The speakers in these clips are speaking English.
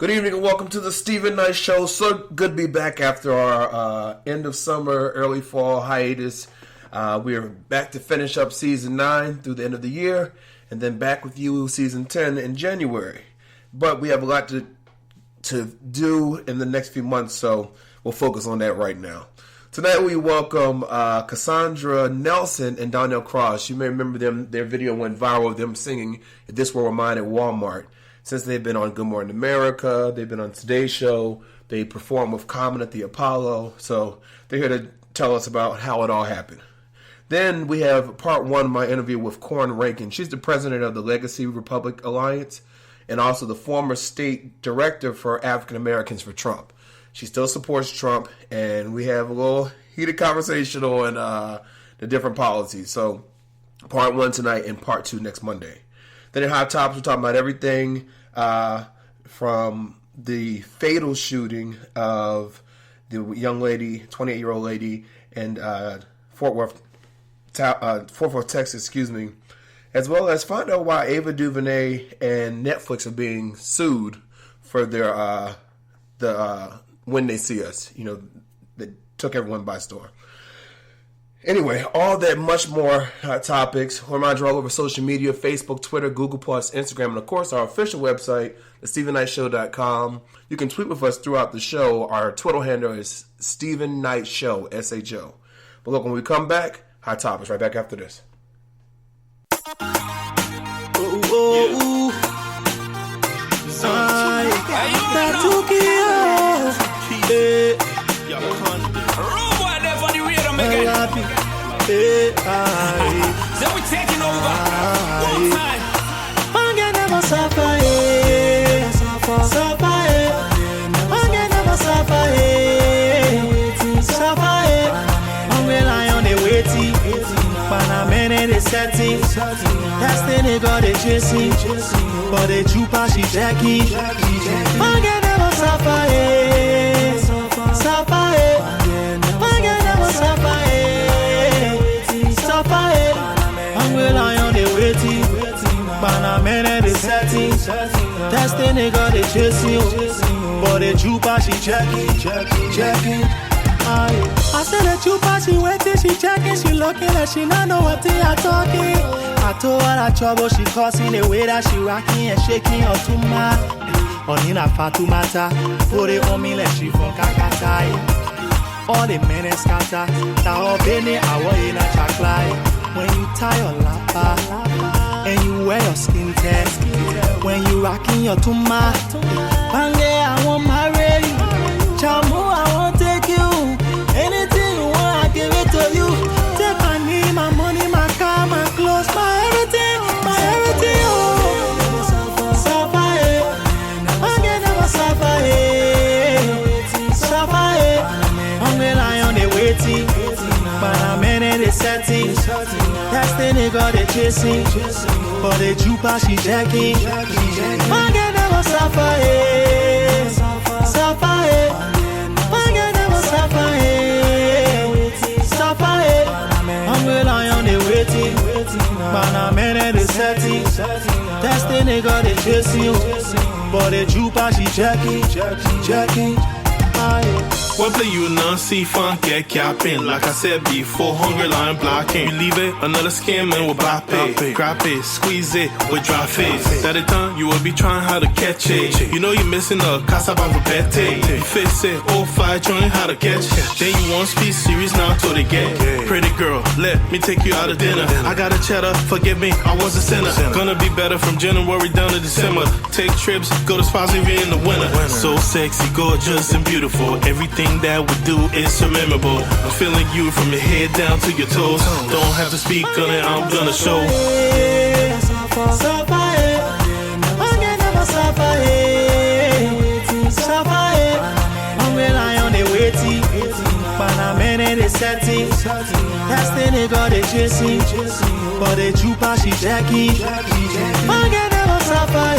Good evening and welcome to the Stephen Knight Show. So good to be back after our end of summer, early fall hiatus. We are back to finish up Season 9 through the end of the year, and then back with you Season 10 in January. But we have a lot to do in the next few months, so we'll focus on that right now. Tonight we welcome Cassandra Nelson and Donnell Cross. You may remember them; their video went viral of them singing "If This Were Mine" at Walmart. Since they've been on Good Morning America, they've been on Today's Show, they performed with Common at the Apollo, so they're here to tell us about how it all happened. Then we have part one of my interview with Corrin Rankin. She's the president of the Legacy Republic Alliance and also the former state director for African Americans for Trump. She still supports Trump, and we have a little heated conversation on the different policies. So part one tonight and part two next Monday. Then in Hot Topics, we're talking about everything from the fatal shooting of the young lady, 28-year-old lady, in Fort Worth, Texas, as well as find out why Ava DuVernay and Netflix are being sued for their When They See Us. You know, that took everyone by storm. Anyway, all that much more topics. Remind you all over social media, Facebook, Twitter, Google+, Instagram, and of course our official website, thestephennightshow.com. You can tweet with us throughout the show. Our Twitter handle is Stephen Knight Show, S-H-O. But look, when we come back, Hot Topics right back after this. Then we taking over one time. Mangen never suffer, suffer, Mangen never suffer, suffer, Mangen lion they waiting, Panamene they setting, testing they got they chasing, but they chupa she jacking. Mangen never suffer, suffer, Mangen never suffer. Panamene they setting, testing they got they chasing, but the chupa she checking. I said the chupa she waiting, she checking, she looking like she not know what they are talking. I told her that trouble she causing, the way that she rocking and shaking her to my Onina Fatumata, put it on me like she from Kakatai. All the men is scatter, now bene awa in a chaklai. When you tie your lapa and you wear your skin test, when you rocking your tuma, Bange, I won't marry you. Chamu, I won't take you. Anything you want, I give it to you. Take my name, my money, my car, my clothes, my everything, oh. Suffer, Bange never suffer, suffer, Bange lion they waiting, Panamene they setting, testing they got they chasing, but the chupa she jacking. Mangen never suffer, suffer, Mangen never suffer, suffer, Mangen lion they waiting, Panamene they setting, testing they got they chasing, but the chupa she jacking. One play you non-see funk, get capping. Like I said before, hunger line blocking. You leave it, another scam and we'll bop it. Grab it, squeeze it with dry face. That it done, you will be trying how to catch it. You know you're missing a casa bete. You fix it, 05, trying how to catch it. Then you want speed series now till they get. Pretty girl, let me take you out of dinner. I got a cheddar, forgive me, I was a sinner. Gonna be better from January down to December. Take trips, go to spots even in the winter. So sexy, gorgeous and beautiful. Everything that we do is so memorable. I'm feeling you from your head down to your toes. Don't have to speak on it, I'm gonna show. Panamene they setting, testing they got they chasing, but the chupa she jacking. Mangen never suffer,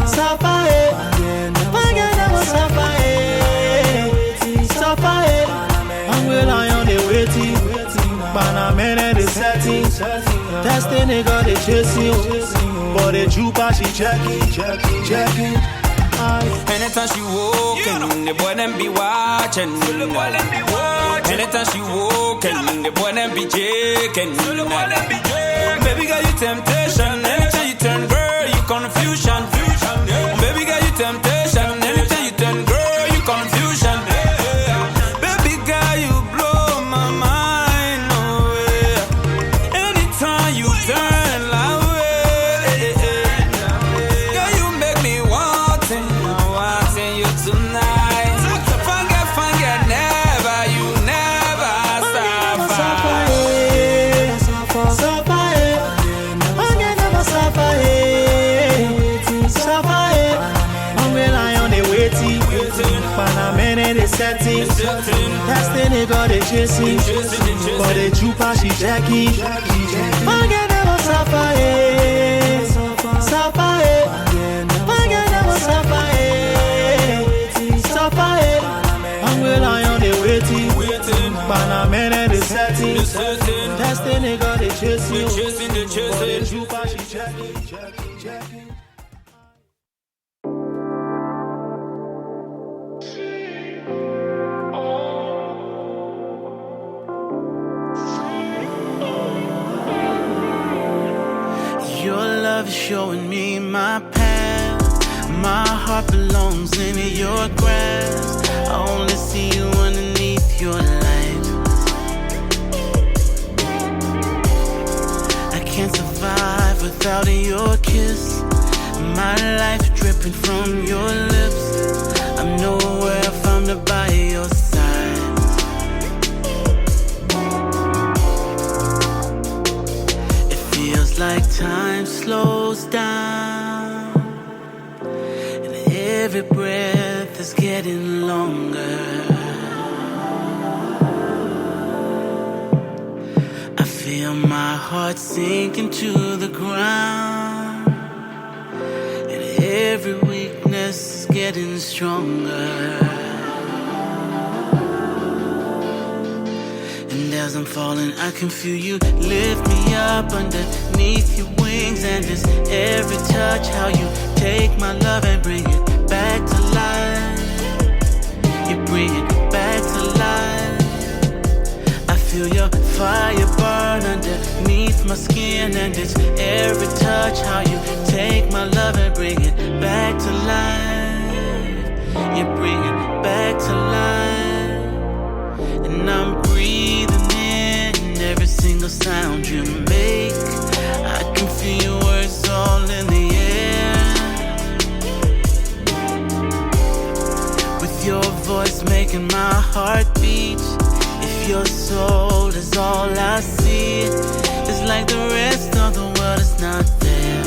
suffer, Mangen never suffer, suffer, Mangen lion they waiting, Panamene they setting, testing they got they chasing, but the chupa she jacking. Anytime she walking, the boy them be watching. Anytime she walking, the boy them be jaking. Baby girl, you temptation. Anytime you turn, girl, you confusion. Baby girl, you temptation. Anytime you turn, girl, you confusion. Baby girl, you blow my mind away. Anytime you turn like way, girl, you make me wanting you tonight. Forget, never, you never suffer. Setting, that's the nigga they chasing, but the jupa she jacking. Forget never suffer, suffer, forget never suffer, suffer. I'm relying on the waiting, but I'm in the setting. That's the nigga they chasing, but the jupa she jacking. Showing me my path. My heart belongs in your grasp. I only see you underneath your light. I can't survive without your kiss. My life dripping from your lips. I'm nowhere if I'm not by your side. Like time slows down, and every breath is getting longer. I feel my heart sinking to the ground, and every weakness is getting stronger. And as I'm falling, I can feel you lift me up underneath your wings. And it's every touch how you take my love and bring it back to life. You bring it back to life. I feel your fire burn underneath my skin. And it's every touch how you take my love and bring it back to life. You bring it back to life. And I'm breathing in every single sound you make. I can feel your words all in the air. With your voice making my heart beat. If your soul is all I see, it's like the rest of the world is not there.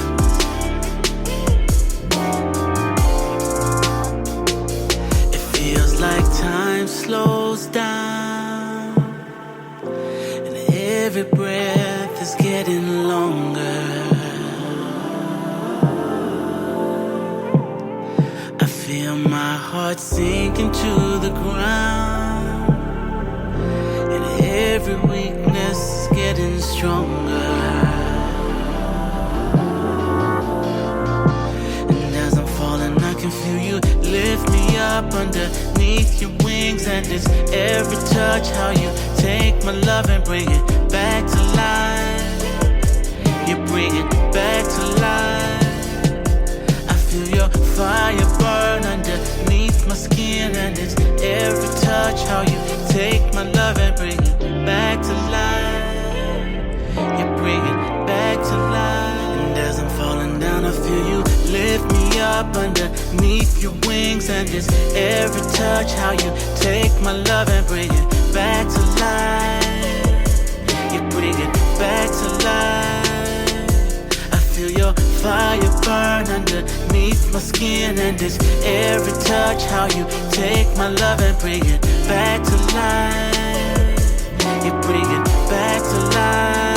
It feels like time slows down, and every breath is getting longer. I feel my heart sinking to the ground, and every weakness is getting stronger. And as I'm falling, I can feel you lift me up underneath your wings. And it's every touch how you take my love and bring it back to life. You bring it back to life. I feel your fire burn underneath my skin. And it's every touch how you take my love and bring it back to life. You bring it back to life. And as I'm falling down, I feel you lift me up underneath your wings. And it's every touch how you take my love and bring it back to life. You bring it back to life. I feel your fire burn underneath my skin. And it's every touch how you take my love and bring it back to life. You bring it back to life.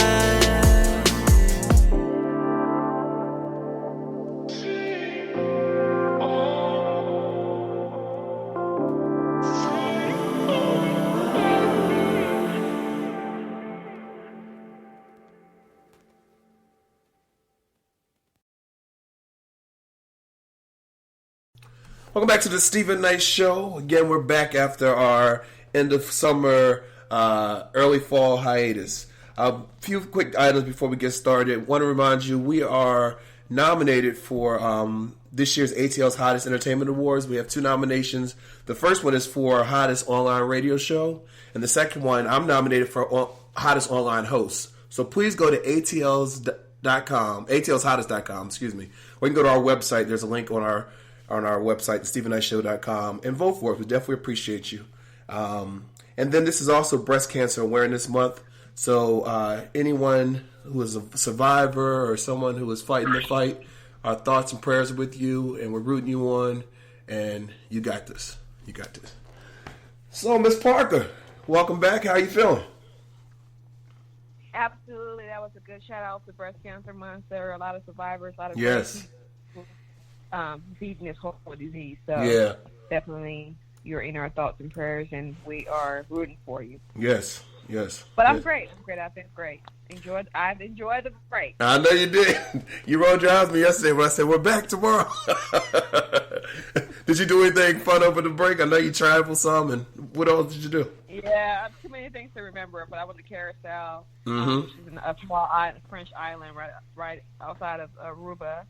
Welcome back to the Stephen Knight Show. Again, we're back after our end of summer, early fall hiatus. A few quick items before we get started. Want to remind you, we are nominated for this year's ATL's Hottest Entertainment Awards. We have 2 nominations. The first one is for Hottest Online Radio Show, and the second one, I'm nominated for Hottest Online Host. So please go to ATLshottest.com, excuse me. Or you can go to our website. There's a link on our website, StephenKnightShow.com, and vote for us. We definitely appreciate you. And then this is also Breast Cancer Awareness Month. So anyone who is a survivor or someone who is fighting the fight, our thoughts and prayers are with you, and we're rooting you on, and you got this. You got this. So, Miss Parker, welcome back. How are you feeling? Absolutely. That was a good shout out to Breast Cancer Month. There are a lot of survivors, a lot of yes. people beating this horrible disease. So yeah. Definitely you're in our thoughts and prayers, and we are rooting for you. Yes. Yes. But yes. I'm great. I've been great. I've enjoyed the break. I know you did. You rolled your eyes at me yesterday when I said, we're back tomorrow. Did you do anything fun over the break? I know you traveled some, and what else did you do? Yeah, too many things to remember, but I went to Carousel, which is a small French island right outside of Aruba.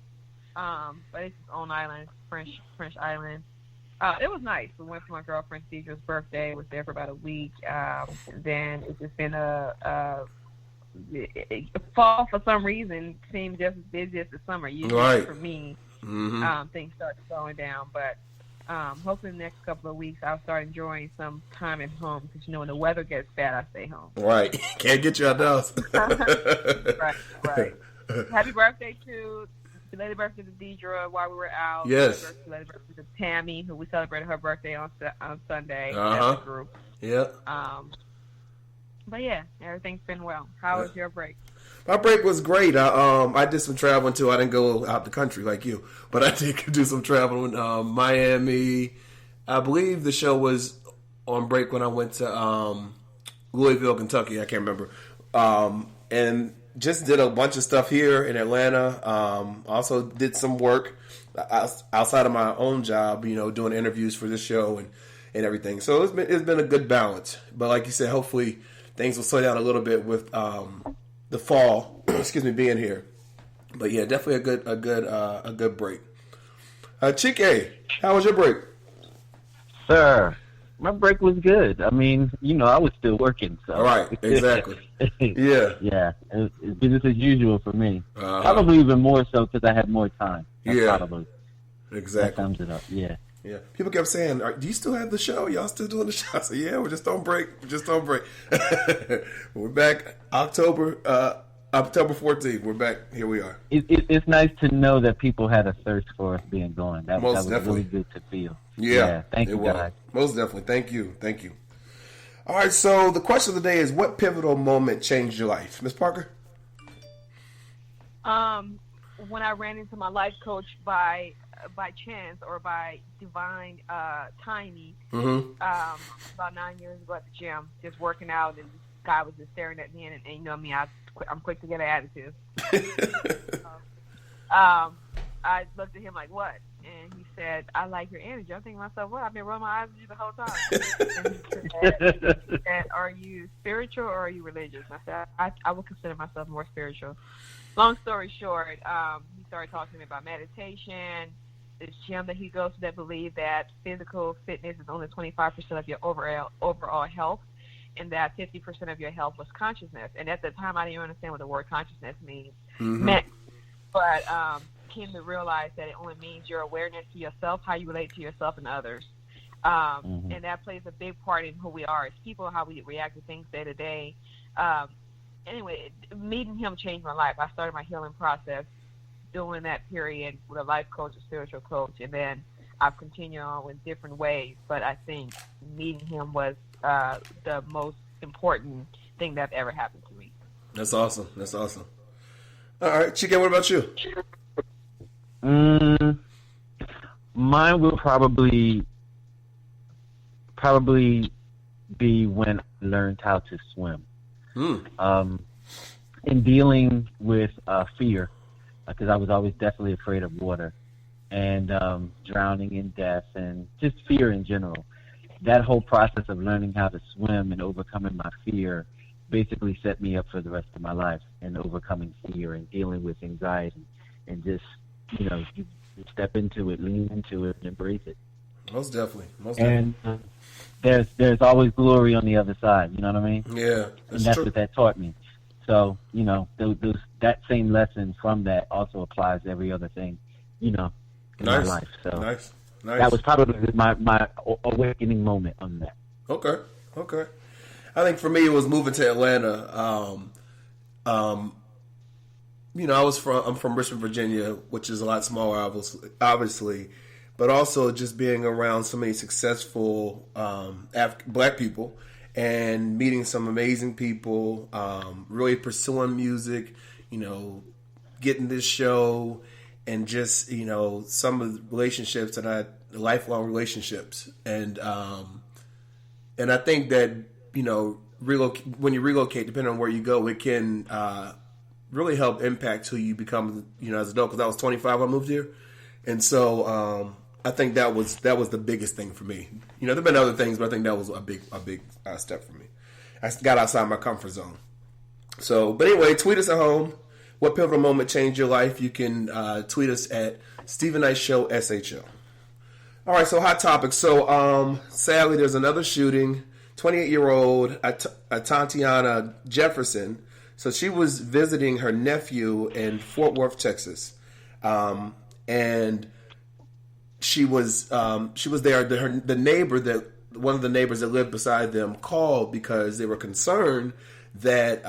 But it's its own island, French island. It was nice. We went for my girlfriend Deidre's birthday. Was there for about a week. Then it's just been fall for some reason seemed just as busy as the summer. Usually right. For me, things start slowing down. But hopefully in the next couple of weeks I'll start enjoying some time at home because when the weather gets bad, I stay home. Right. Can't get you out the house. Right. Happy birthday to belated birthday to Deidre while we were out. Yes. Belated birthday to Tammy, who we celebrated her birthday on Sunday as a group. Yeah. But yeah, everything's been well. How was your break? My break was great. I did some traveling too. I didn't go out the country like you, but I did do some traveling. Miami. I believe the show was on break when I went to Louisville, Kentucky. I can't remember. And just did a bunch of stuff here in Atlanta. Also did some work outside of my own job, doing interviews for this show and everything. So it's been a good balance. But like you said, hopefully things will slow down a little bit with the fall. Being here. But yeah, definitely a good break. Chike, how was your break? Sir, my break was good. I mean, I was still working. So. All right, exactly. Yeah. Yeah, it's business as usual for me. Probably even more so because I had more time. Probably. Exactly. That sums it up, yeah. Yeah. People kept saying, do you still have the show? Y'all still doing the show? I said, yeah, we're just on break. We're back October 14th. We're back. Here we are. It's nice to know that people had a thirst for us being gone. That was definitely really good to feel. Yeah. Thank you, guys. Most definitely. Thank you. All right, so the question of the day is, what pivotal moment changed your life? Ms. Parker? When I ran into my life coach by chance or by divine timing, about 9 years ago at the gym, just working out, and this guy was just staring at me, and you know me, I'm quick to get an attitude. I looked at him like, what? And he said, I like your energy. I'm thinking to myself, well, I've been rolling my eyes at you the whole time. And he said, are you spiritual or are you religious? And I said, I would consider myself more spiritual. Long story short, he started talking to me about meditation, this gym that he goes to that believe that physical fitness is only 25% of your overall health, and that 50% of your health was consciousness. And at the time, I didn't understand what the word consciousness meant. But came to realize that it only means your awareness to yourself, how you relate to yourself and others. And that plays a big part in who we are as people, how we react to things day to day. Anyway, meeting him changed my life. I started my healing process during that period with a life coach, a spiritual coach, and then I've continued on with different ways. But I think meeting him was the most important thing that ever happened to me. That's awesome. All right, Chike, what about you? Mine will probably be when I learned how to swim. In dealing with fear, because I was always definitely afraid of water, and drowning in death and just fear in general. That whole process of learning how to swim and overcoming my fear basically set me up for the rest of my life, and overcoming fear and dealing with anxiety, and just, you step into it, lean into it, and embrace it. Most definitely. And there's always glory on the other side. You know what I mean? Yeah, that's what that taught me. So that same lesson from that also applies to every other thing, in my life. So nice. That was probably my awakening moment on that. Okay. I think for me, it was moving to Atlanta. I'm from Richmond, Virginia, which is a lot smaller, obviously, but also just being around so many successful Black people and meeting some amazing people, really pursuing music, getting this show, and just, some of the relationships lifelong relationships. And I think that, when you relocate, depending on where you go, it can really help impact who you become, as an adult. Because I was 25 when I moved here. And so I think that was the biggest thing for me. There have been other things, but I think that was a big step for me. I got outside my comfort zone. So, but anyway, tweet us at home. What pivotal moment changed your life? You can tweet us at Stephen Knight Show SHO. All right, so hot topic. So, sadly, there's another shooting. 28-year-old Tatiana Jefferson. So she was visiting her nephew in Fort Worth, Texas, and she was there. The neighbor one of the neighbors that lived beside them called because they were concerned that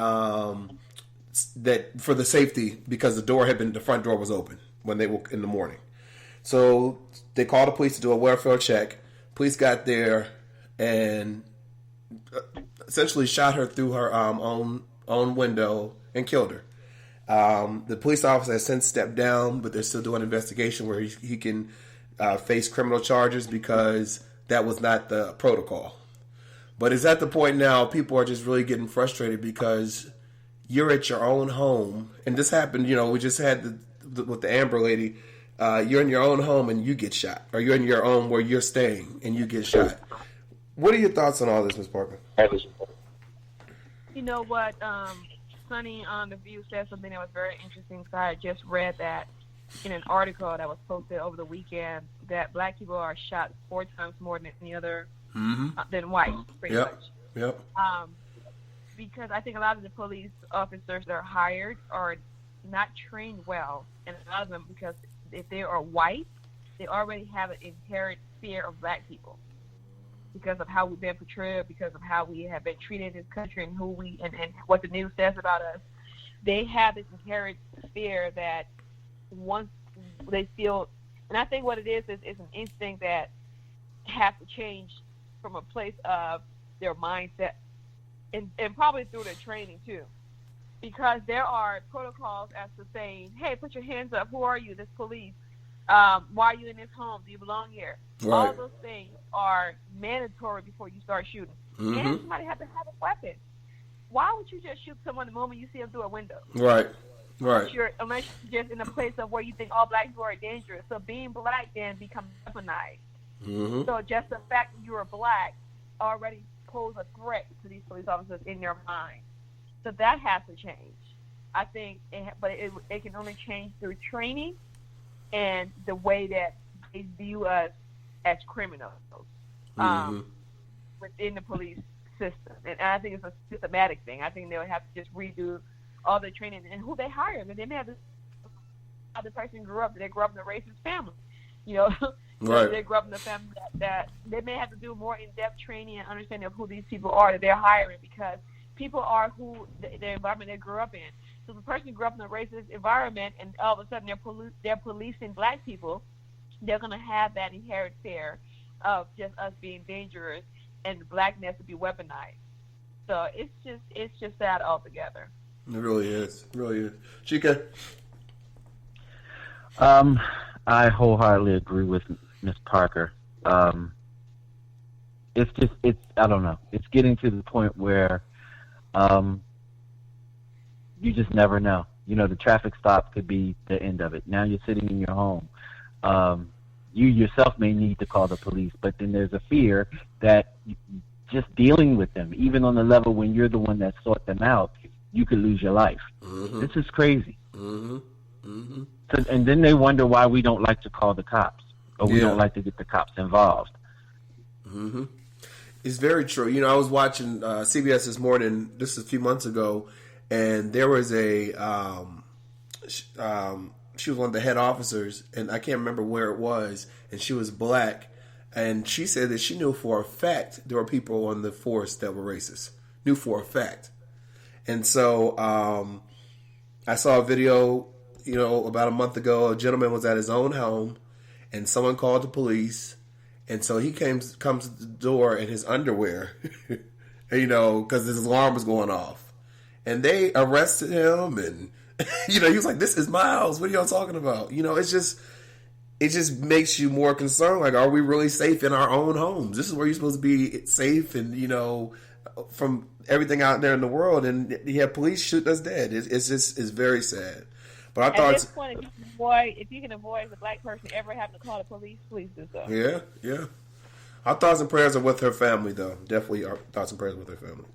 for the safety, because the front door was open when they woke in the morning. So they called the police to do a welfare check. Police got there and essentially shot her through her own window and killed her. The police officer has since stepped down, but they're still doing an investigation where he can face criminal charges because that was not the protocol. But it's at the point now people are just really getting frustrated because you're at your own home, and this happened. We just had with the Amber lady. You're in your own home and you get shot, or you're in your own where you're staying and you get shot. What are your thoughts on all this, Ms. Parker? You know what? Sonny on The View said something that was very interesting. So I just read that in an article that was posted over the weekend, that Black people are shot 4 times more than any other than white, pretty much. Yep. Because I think a lot of the police officers that are hired are not trained well, and a lot of them, because if they are white, they already have an inherent fear of Black people because of how we've been portrayed, because of how we have been treated in this country, and and what the news says about us. They have this inherent fear that once they feel, and I think what it is an instinct that has to change from a place of their mindset, and probably through their training too. Because there are protocols as to saying, hey, put your hands up. Who are you? This police. Why are you in this home? Do you belong here? Right. All those things are mandatory before you start shooting. Mm-hmm. And somebody has to have a weapon. Why would you just shoot someone the moment you see them through a window? Right. Unless you're just in a place of where you think all Black people are dangerous. So being Black then becomes weaponized. Mm-hmm. So just the fact that you are Black already pose a threat to these police officers in their mind. So that has to change. I think, it can only change through training and the way that they view us as criminals within the police system. And I think it's a systematic thing. I think they'll have to just redo all the training and who they hire. I mean, they may have how the person grew up. They grew up in a racist family. Right. They grew up in a family that they may have to do more in-depth training and understanding of who these people are that they're hiring, because people are who the environment they grew up in. So if a person grew up in a racist environment and all of a sudden they're policing Black people, they're going to have that inherent fear of just us being dangerous and Blackness to be weaponized. So it's just sad altogether. It really is. It really is. Chica? I wholeheartedly agree with Ms. Parker. It's I don't know. It's getting to the point where you just never know. The traffic stop could be the end of it. Now you're sitting in your home. you yourself may need to call the police, but then there's a fear that just dealing with them, even on the level when you're the one that sought them out, you could lose your life. Mm-hmm. This is crazy. Mm-hmm. Mm-hmm. So, and then they wonder why we don't like to call the cops, or we don't like to get the cops involved. Mm-hmm. It's very true. You know, I was watching CBS this morning, this is a few months ago, and there was she was one of the head officers, and I can't remember where it was, and she was black, and she said that she knew for a fact there were people on the force that were racist. Knew for a fact. And so I saw a video, you know, about a month ago. A gentleman was at his own home, and someone called the police. And so he comes to the door in his underwear, you know, because his alarm was going off. And they arrested him, and, you know, he was like, "This is my house. What are y'all talking about?" You know, it just makes you more concerned. Like, are we really safe in our own homes? This is where you're supposed to be safe and, you know, from everything out there in the world. And you have police shooting us dead. It's very sad. But I thought, at this point, if you can avoid the black person ever having to call the police, please do so. Yeah. Our thoughts and prayers are with her family, though. Definitely our thoughts and prayers with her family.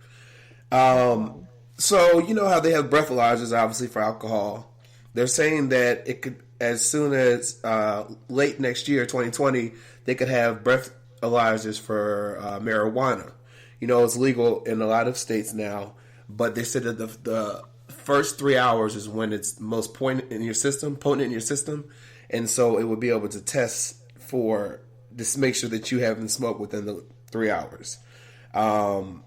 So, you know how they have breathalyzers, obviously, for alcohol. They're saying that it could, as soon as late next year, 2020, they could have breathalyzers for marijuana. You know, it's legal in a lot of states now, but they said that the first 3 hours is when it's most potent in your system, and so it would be able to test for, just make sure that you haven't smoked within the 3 hours. One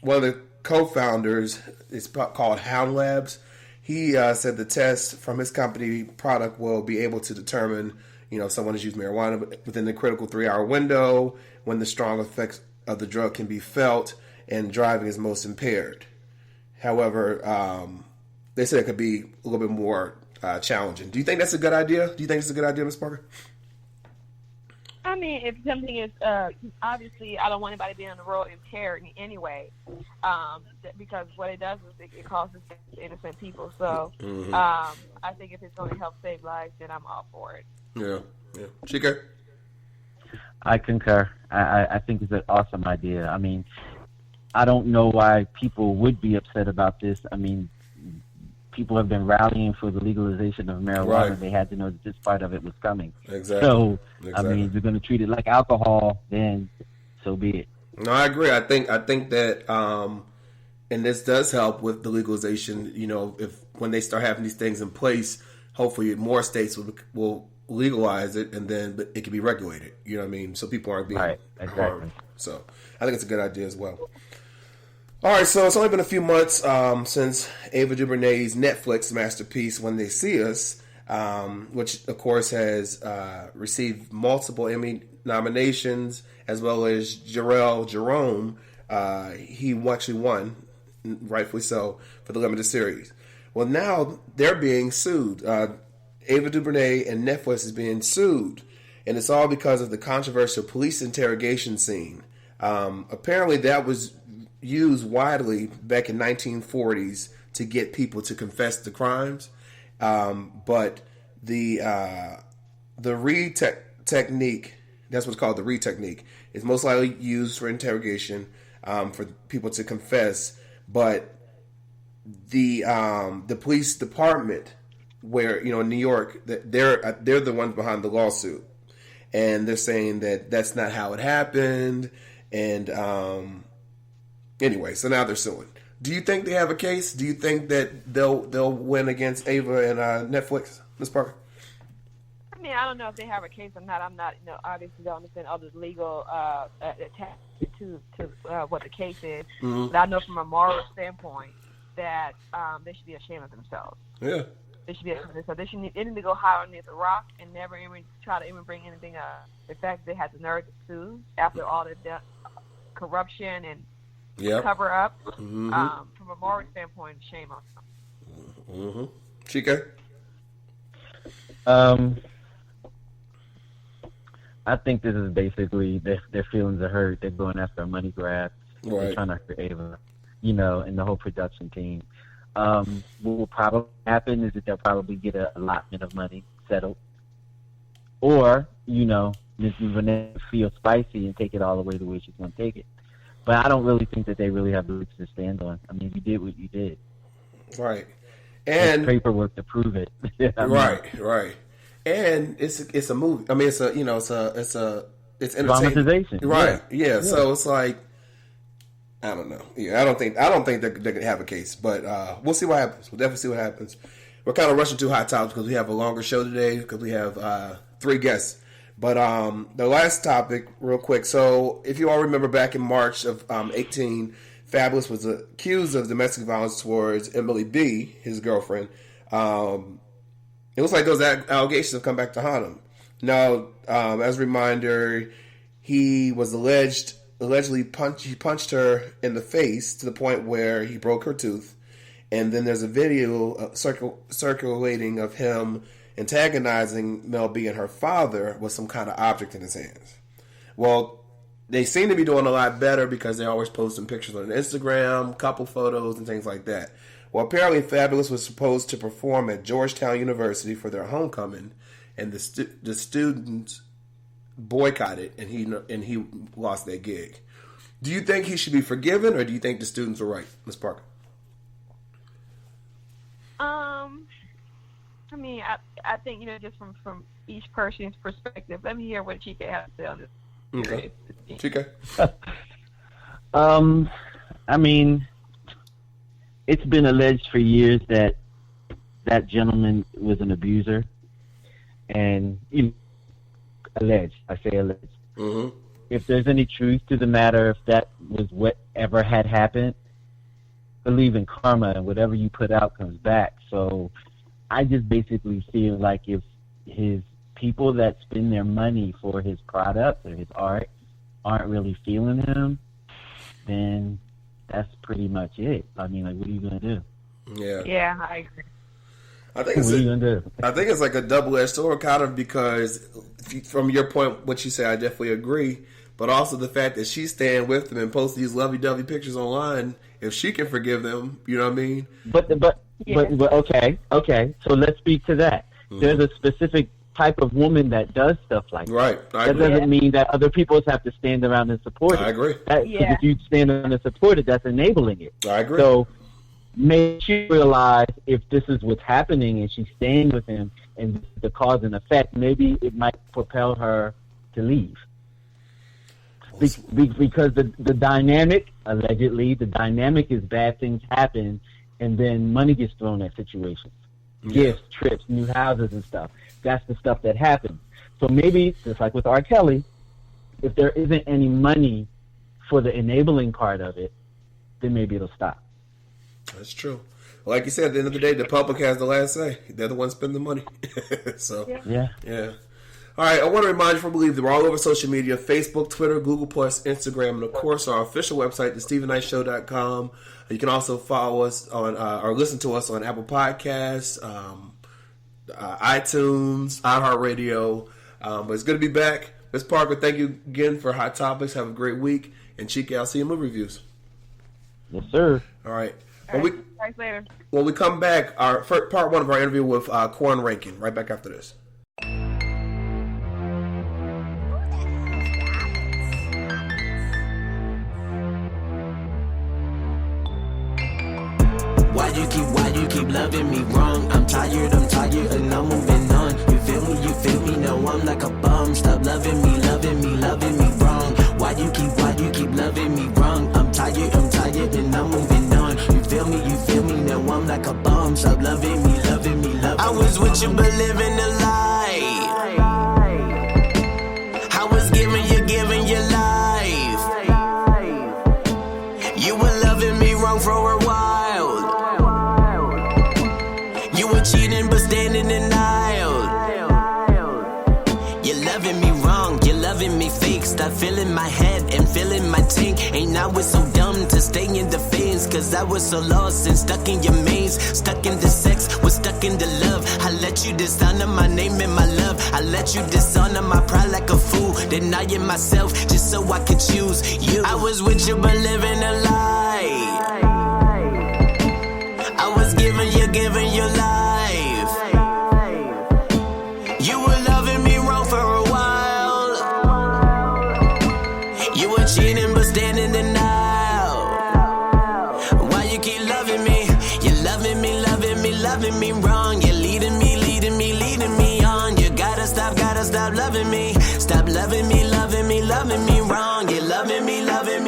of the co-founders is called Hound Labs. He said the test from his company product will be able to determine, you know, if someone has used marijuana within the critical 3 hour window, when the strong effects of the drug can be felt, and driving is most impaired. However, they said it could be a little bit more challenging. Do you think that's a good idea? Ms. Parker? I mean, if something is, obviously, I don't want anybody being on the road impaired in any way, because what it does is it causes innocent people. So I think if it's going to help save lives, then I'm all for it. Yeah. Chica? I concur. I think it's an awesome idea. I mean, I don't know why people would be upset about this. I mean, people have been rallying for the legalization of marijuana. Right. They had to know that this part of it was coming. Exactly. So, I mean, if you're going to treat it like alcohol, then so be it. No, I agree. I think that, and this does help with the legalization. You know, when they start having these things in place, hopefully more states will legalize it, and then it can be regulated. You know what I mean? So people aren't being harmed. So I think it's a good idea as well. All right, so it's only been a few months since Ava DuVernay's Netflix masterpiece, When They See Us, which, of course, has received multiple Emmy nominations, as well as Jarrell Jerome. He actually won, rightfully so, for the limited series. Well, now they're being sued. Ava DuVernay and Netflix is being sued, and it's all because of the controversial police interrogation scene. Apparently, that was used widely back in 1940s to get people to confess to crimes, but the Reed technique, that's what's called the Reed technique, is most likely used for interrogation for people to confess. But the police department, where, you know, in New York, they're the ones behind the lawsuit, and they're saying that that's not how it happened, and anyway, so now they're suing. Do you think they have a case? Do you think that they'll win against Ava and Netflix, Ms. Parker? I mean, I don't know if they have a case or not. I'm not, you know, obviously don't understand all the legal attachment to what the case is. Mm-hmm. But I know from a moral standpoint that they should be ashamed of themselves. Yeah. They should be ashamed of themselves. They need to go hide underneath the rock and never even try to even bring anything up. The fact that they had the nerve to sue after all the corruption and cover up, from a moral standpoint, shame on them. Mm-hmm. Chica? I think this is basically their feelings are hurt. They're going after a money grab. Right. They're trying to hurt Ava, you know, and the whole production team. What will probably happen is that they'll probably get an allotment of money settled. or, Miss Renee feel spicy and take it all the way the way she's going to take it. But I don't really think that they really have roots to stand on. I mean, you did what you did. Right. And there's paperwork to prove it. Right. And it's a movie. I mean, it's entertainment. Dramatization. Right. Yeah. So it's like, I don't know. Yeah, I don't think they could have a case, but we'll see what happens. We'll definitely see what happens. We're kind of rushing through hot topics because we have a longer show today because we have 3 guests. But the last topic, real quick. So if you all remember back in March of 18, Fabulous was accused of domestic violence towards Emily B., his girlfriend. It looks like those allegations have come back to haunt him. Now, as a reminder, he was allegedly punched her in the face to the point where he broke her tooth. And then there's a video circulating of him antagonizing Mel B and her father with some kind of object in his hands. Well, they seem to be doing a lot better because they're always posting pictures on Instagram, couple photos, and things like that. Well, apparently Fabulous was supposed to perform at Georgetown University for their homecoming, and the students boycotted, and he lost that gig. Do you think he should be forgiven, or do you think the students were right, Ms. Parker? I mean, I think, just from each person's perspective. Let me hear what Chika has to say on this. Okay. Chika? I mean, it's been alleged for years that gentleman was an abuser. And alleged. I say alleged. Mm-hmm. If there's any truth to the matter, if that was whatever had happened, believe in karma, and whatever you put out comes back. So I just basically feel like if his people that spend their money for his product or his art aren't really feeling him, then that's pretty much it. I mean, like, what are you going to do? Yeah, I agree. I think it's like a double-edged sword, kind of, because from your point, what you say, I definitely agree. But also the fact that she's staying with them and posting these lovey-dovey pictures online, if she can forgive them, you know what I mean? But okay. So let's speak to that. Mm-hmm. There's a specific type of woman that does stuff like that. Right. That doesn't mean that other people have to stand around and support it. I agree. If you stand around and support it, that's enabling it. I agree. So make she realize if this is what's happening and she's staying with him and the cause and effect, maybe it might propel her to leave. Because the dynamic, allegedly, is bad things happen and then money gets thrown at situations. Yeah. Gifts, trips, new houses and stuff. That's the stuff that happens. So maybe, just like with R. Kelly, if there isn't any money for the enabling part of it, then maybe it'll stop. That's true. Like you said, at the end of the day, the public has the last say. They're the ones spending the money. So, yeah. All right, I want to remind you before we leave that we're all over social media: Facebook, Twitter, Google+, Instagram, and of course our official website, thestevenknightshow.com. You can also follow us on or listen to us on Apple Podcasts, iTunes, iHeartRadio. But it's good to be back. Ms. Parker, thank you again for Hot Topics. Have a great week. And Chika, I'll see you in movie reviews. Yes, sir. All right. Thanks later. When we come back, our part 1 of our interview with Corrin Rankin, right back after this. Why you keep loving me wrong? I'm tired and I'm moving on. You feel me? No, I'm like a bum. Stop loving me wrong. Why you keep loving me wrong? I'm tired and I'm moving on. You feel me? No, I'm like a bum. Stop loving me. I was with you but living a lie. I was giving you life. You were loving me wrong for a while. You were cheating but standing in aisle. You're loving me wrong, you're loving me fake. Stop feeling my head and feeling my tank. Ain't I was so dumb to stay in the fence, cause I was so lost and stuck in your maze. Stuck in the sex, was stuck in the love. I let you dishonor my name and my love. I let you dishonor my pride like a fool. Denying myself just so I could choose you. I was with you but living a lie. I was giving you life. You were loving me wrong for loving me wrong. You're leading me on. You gotta stop loving me. Stop loving me wrong. You're loving me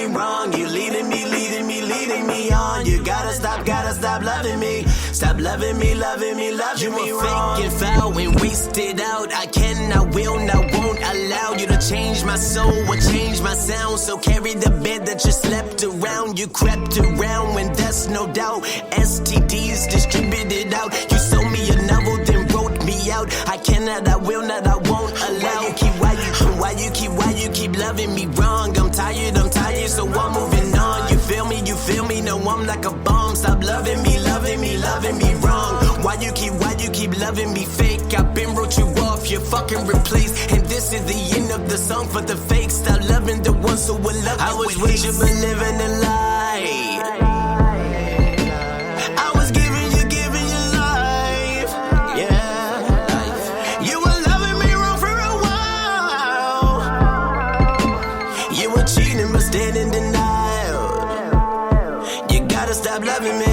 wrong. You're leading me on. You gotta stop loving me. Stop loving me wrong. Fake and foul and wasted out. I can, I will, not won't allow you to change my soul or change my sound. So carry the bed that you slept around. You crept around when there's no doubt. STDs distributed out. You sold me a novel, then wrote me out. I cannot, I will not, I won't allow. Why you keep loving me wrong? I'm tired, so I'm moving on. You feel me? No, I'm like a bomb. Stop loving me wrong. Why you keep loving me fake? I've been wrote you off, you're fucking replaced. And this is the end of the song for the fake. Stop loving the ones who will love you. I was with you but living a lie. I was giving you life. Yeah. You were loving me wrong for a while. You were cheating but staying in denial. You gotta stop loving me.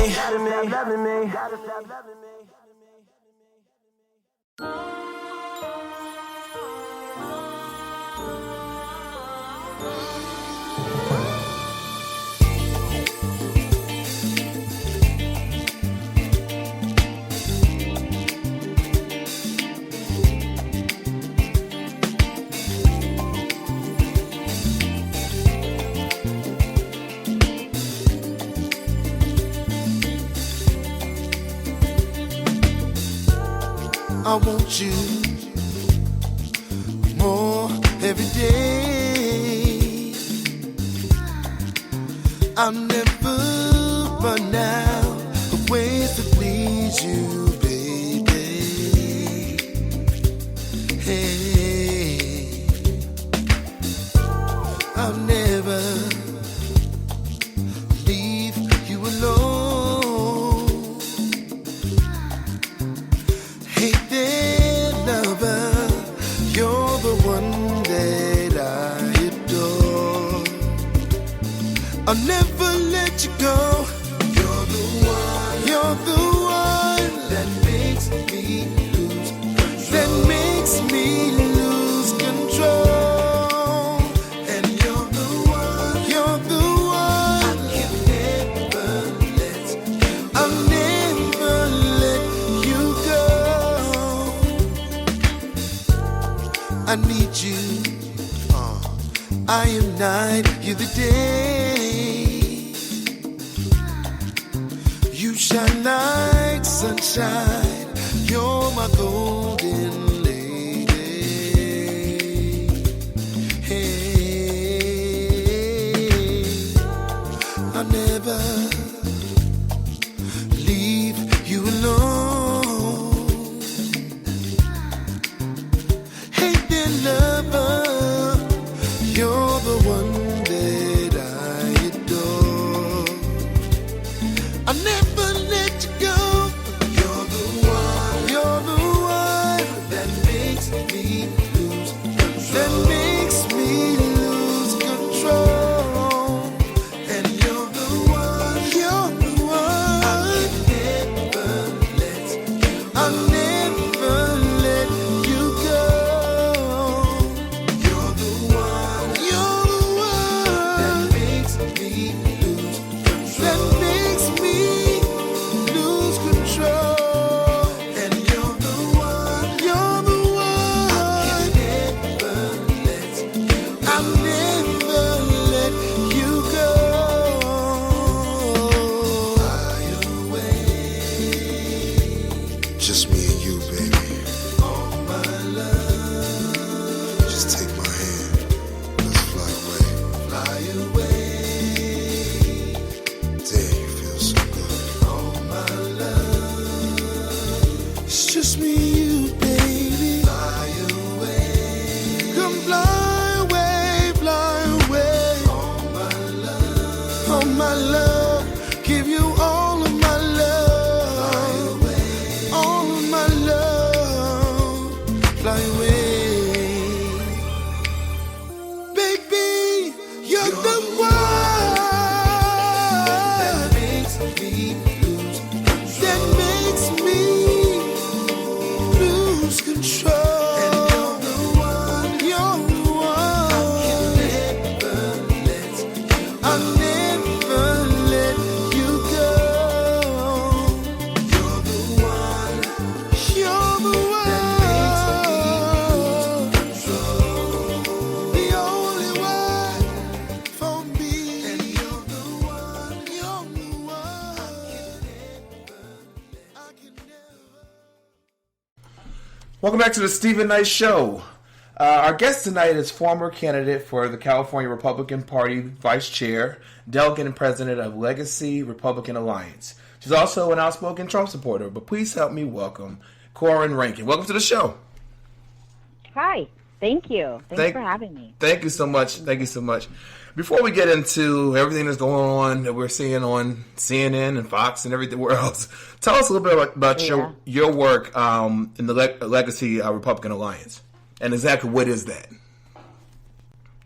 I want you more every day. I'll never run out of ways to please you, baby. Hey, I'll never leave you alone. I'll never let you go. You're the one that makes me lose control. And you're the one I'll never let you go. I need you. I am night, you're the day. You shine like sunshine. You're my golden lady. Hey, I'll never leave you alone. Hey there, lover. You're the one that I adore. I'll never let you go. You're the one that makes me lose control. And you're the one I'll never let you go. You're the one that makes me lose control. And you're the one I'll never let you go. Fly away. Just me and you, baby. Oh my love. Just take my hand. Let's fly away. Fly away. Damn, you feel so good. Oh my love. It's just me and you, baby. Fly away. Come fly away, fly away. Oh my love. Oh my love. Give you all of my love. Fly away. All of my love. Welcome back to the Stephen Knight Show. Our guest tonight is former candidate for the California Republican Party Vice Chair, Delegate and President of Legacy Republican Alliance. She's also an outspoken Trump supporter, but please help me welcome Corrin Rankin. Welcome to the show. Hi. Thank you. Thanks for having me. Thank you so much. Thank you so much. Before we get into everything that's going on that we're seeing on CNN and Fox and everything else, tell us a little bit about your work in the Legacy Republican Alliance, and exactly what is that?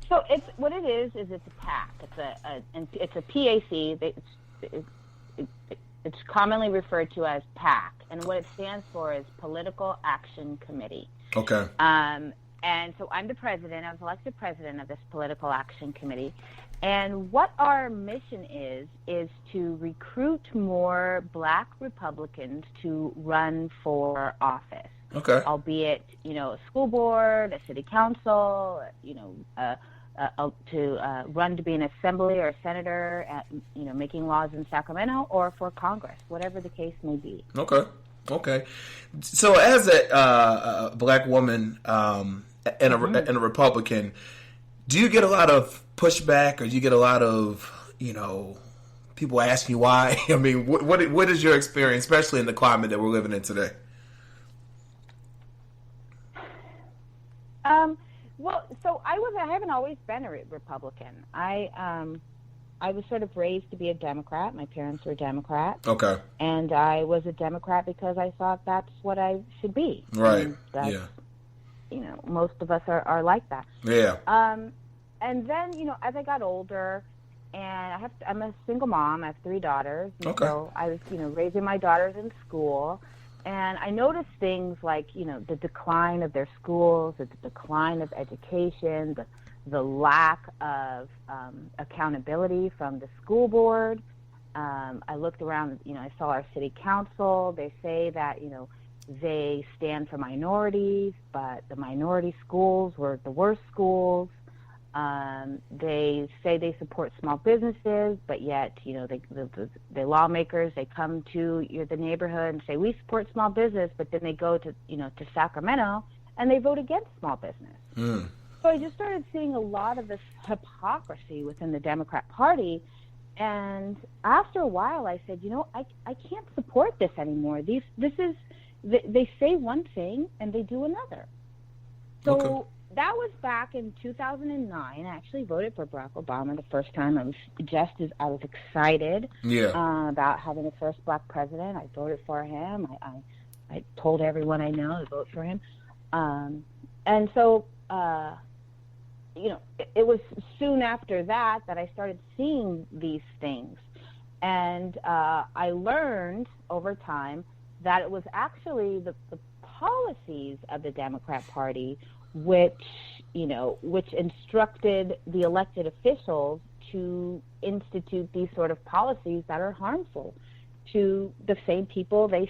So it's a PAC. It's a PAC. It's commonly referred to as PAC, and what it stands for is Political Action Committee. Okay. And so I'm the president. I was elected president of this Political Action Committee. And what our mission is to recruit more Black Republicans to run for office. Okay. Albeit, a school board, a city council, to run to be an assembly or a senator, making laws in Sacramento, or for Congress, whatever the case may be. Okay. So as a Black woman and a Republican, do you get a lot of pushback, or do you get a lot of, people asking you why? I mean, what is your experience, especially in the climate that we're living in today? Well, so I haven't always been a Republican. I was sort of raised to be a Democrat. My parents were Democrats. Okay. And I was a Democrat because I thought that's what I should be. Right. Yeah. Most of us are like that. Yeah. And then, as I got older, and I'm a single mom. I have 3 daughters. Okay. So I was, raising my daughters in school. And I noticed things like, the decline of their schools, the decline of education, the lack of accountability from the school board. I looked around, I saw our city council. They say that, they stand for minorities, but the minority schools were the worst schools. They say they support small businesses, but yet, the lawmakers, they come to the neighborhood and say, we support small business, but then they go to Sacramento and they vote against small business. Mm. So I just started seeing a lot of this hypocrisy within the Democrat Party. And after a while, I said, I can't support this anymore. They say one thing and they do another. So that was back in 2009. I actually voted for Barack Obama the first time. I was excited about having the first Black president. I voted for him. I told everyone I know to vote for him. And so, it was soon after that I started seeing these things. And I learned over time that it was actually the policies of the Democrat Party which instructed the elected officials to institute these sort of policies that are harmful to the same people they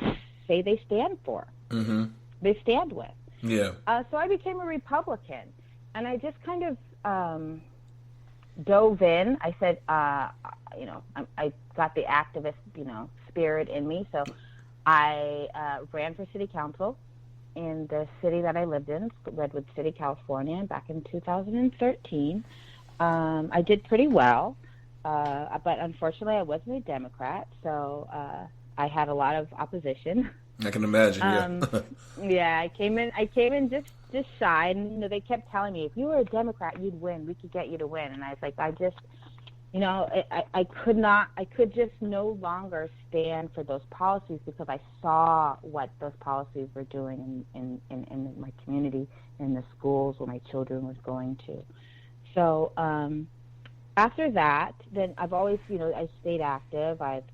say they stand for. Mm-hmm. They stand with. Yeah. So I became a Republican, and I just kind of dove in. I said, I got the activist, spirit in me, so I ran for city council in the city that I lived in, Redwood City, California, back in 2013. I did pretty well, but unfortunately I wasn't a Democrat, so I had a lot of opposition. I can imagine, yeah, I came in just shy, and they kept telling me, if you were a Democrat, you'd win. We could get you to win. And I was like, I could just no longer stand for those policies because I saw what those policies were doing in my community, in the schools where my children was going to. So after that, then I've always, I stayed active. I've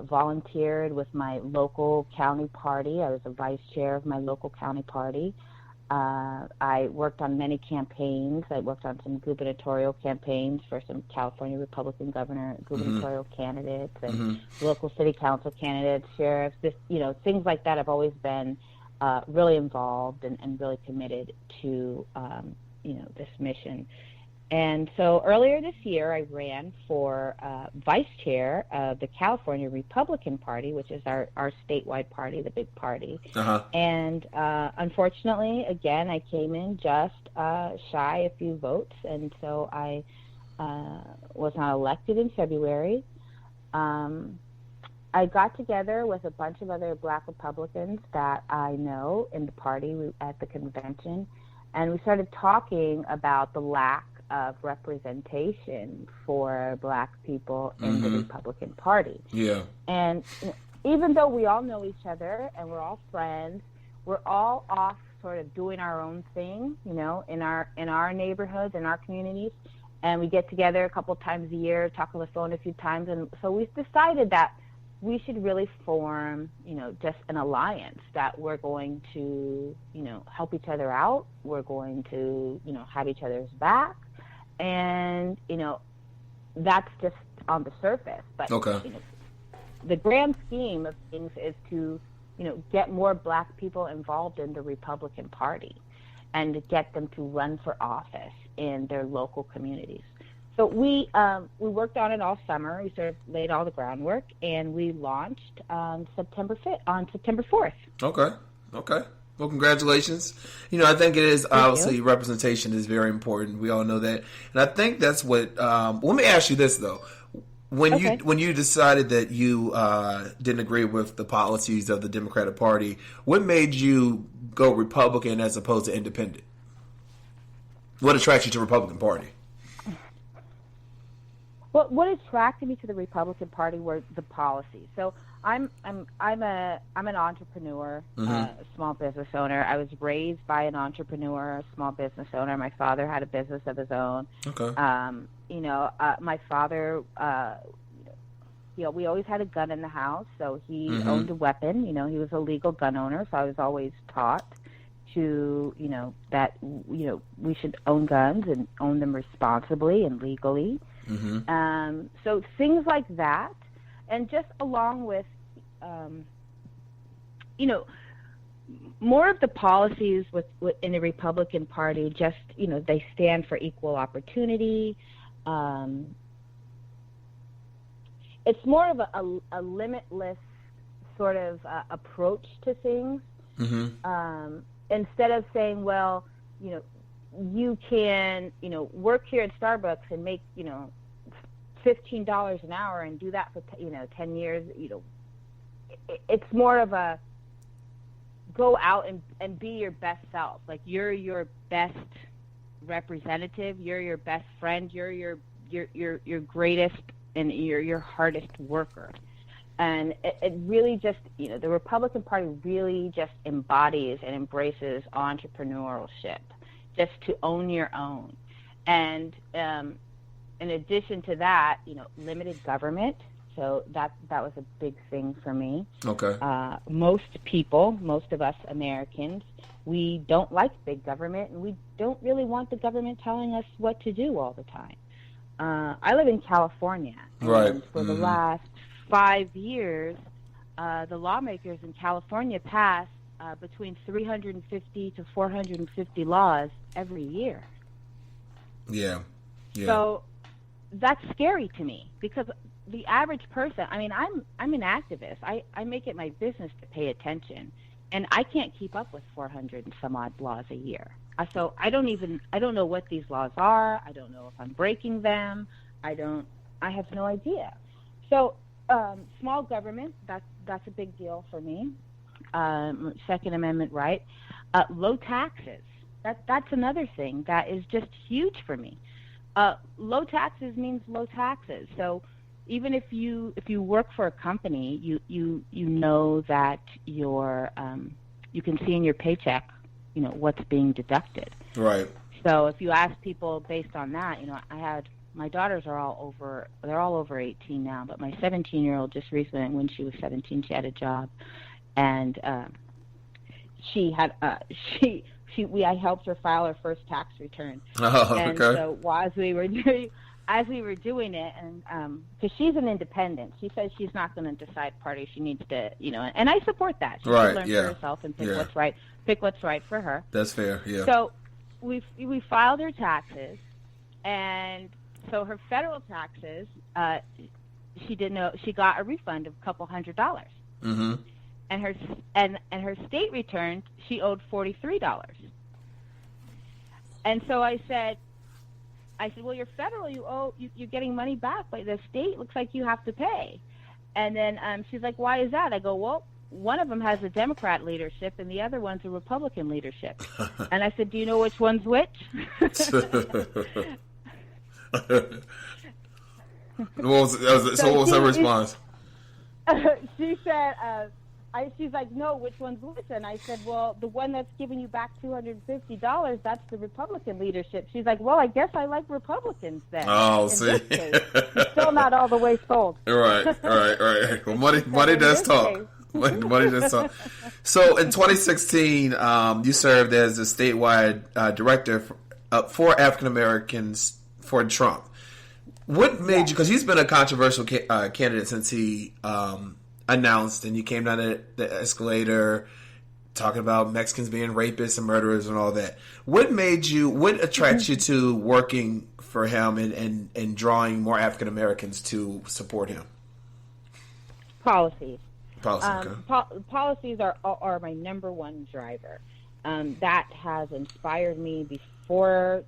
volunteered with my local county party. I was a vice chair of my local county party. I worked on many campaigns. I worked on some gubernatorial campaigns for some California Republican gubernatorial candidates and local city council candidates, sheriffs, things like that. I've always been really involved and really committed to, this mission. And so earlier this year, I ran for vice chair of the California Republican Party, which is our statewide party, the big party. And unfortunately, again, I came in just shy a few votes, and so I was not elected in February. I got together with a bunch of other Black Republicans that I know in the party at the convention, and we started talking about the lack of representation for Black people in the Republican Party. Yeah. And even though we all know each other and we're all friends, we're all off sort of doing our own thing, in our neighborhoods, in our communities, and we get together a couple times a year, talk on the phone a few times, and so we've decided that we should really form, just an alliance that we're going to, help each other out. We're going to, have each other's back. And, that's just on the surface. But, the grand scheme of things is to, get more Black people involved in the Republican Party and to get them to run for office in their local communities. So we worked on it all summer. We sort of laid all the groundwork, and we launched on September 4th. Okay. Well, congratulations. I think it is obviously representation is very important. We all know that, and I think that's what. Let me ask you this though: when you decided that you didn't agree with the policies of the Democratic Party, what made you go Republican as opposed to independent? What attracted you to the Republican Party? Well, what attracted me to the Republican Party were the policies. So I'm an entrepreneur, a small business owner. I was raised by an entrepreneur, a small business owner. My father had a business of his own. Okay. My father, we always had a gun in the house, so he owned a weapon. He was a legal gun owner, so I was always taught to, that, we should own guns and own them responsibly and legally. So things like that, and just along with, more of the policies in the Republican Party, just, they stand for equal opportunity. It's more of a limitless sort of approach to things. Instead of saying, well, you can, work here at Starbucks and make, $15 an hour and do that for, 10 years, it's more of a go out and be your best self. Like, you're your best representative, you're your best friend, you're your greatest and you're your hardest worker. And it really just, the Republican Party really just embodies and embraces entrepreneurship, just to own your own. And in addition to that, limited government. So that was a big thing for me. Okay. Most of us Americans, we don't like big government, and we don't really want the government telling us what to do all the time. I live in California, and for the last 5 years, the lawmakers in California pass between 350 to 450 laws every year. Yeah. So that's scary to me, because the average person, I'm an activist. I make it my business to pay attention, and I can't keep up with 400 and some odd laws a year. So I don't know what these laws are. I don't know if I'm breaking them. I have no idea. So small government, that's a big deal for me. Second Amendment right. Low taxes. That's another thing that is just huge for me. Low taxes means low taxes. So even if you work for a company, you know that you can see in your paycheck, what's being deducted. Right. So if you ask people based on that, my daughters are all over 18 now, but my 17-year-old just recently, when she was 17, she had a job, and she had I helped her file her first tax return. And so as we were doing it, and because she's an independent, she says she's not going to decide party. She needs to, and I support that. She should learn for herself and pick what's right for her. That's fair. Yeah. So we filed her taxes, And so her federal taxes, she didn't know, she got a refund of a couple $100. Mm-hmm. And her state return, she owed $43. And so I said, well, you're federal, you're getting money back, but the state looks like you have to pay. And then she's like, why is that? I go, well, one of them has a Democrat leadership and the other one's a Republican leadership. And I said, do you know which one's which? What was her response? She said, she's like, no, which one's which? And I said, well, the one that's giving you back $250, that's the Republican leadership. She's like, well, I guess I like Republicans then. Oh, see. She's still not all the way sold. Right. Well, money does talk. Money does talk. So in 2016, you served as the statewide director for African Americans for Trump. What made you, because he's been a controversial candidate since he announced, and you came down the escalator talking about Mexicans being rapists and murderers and all that. What attracts you to working for him and drawing more African Americans to support him? Policies. Policies are my number one driver. That has inspired me before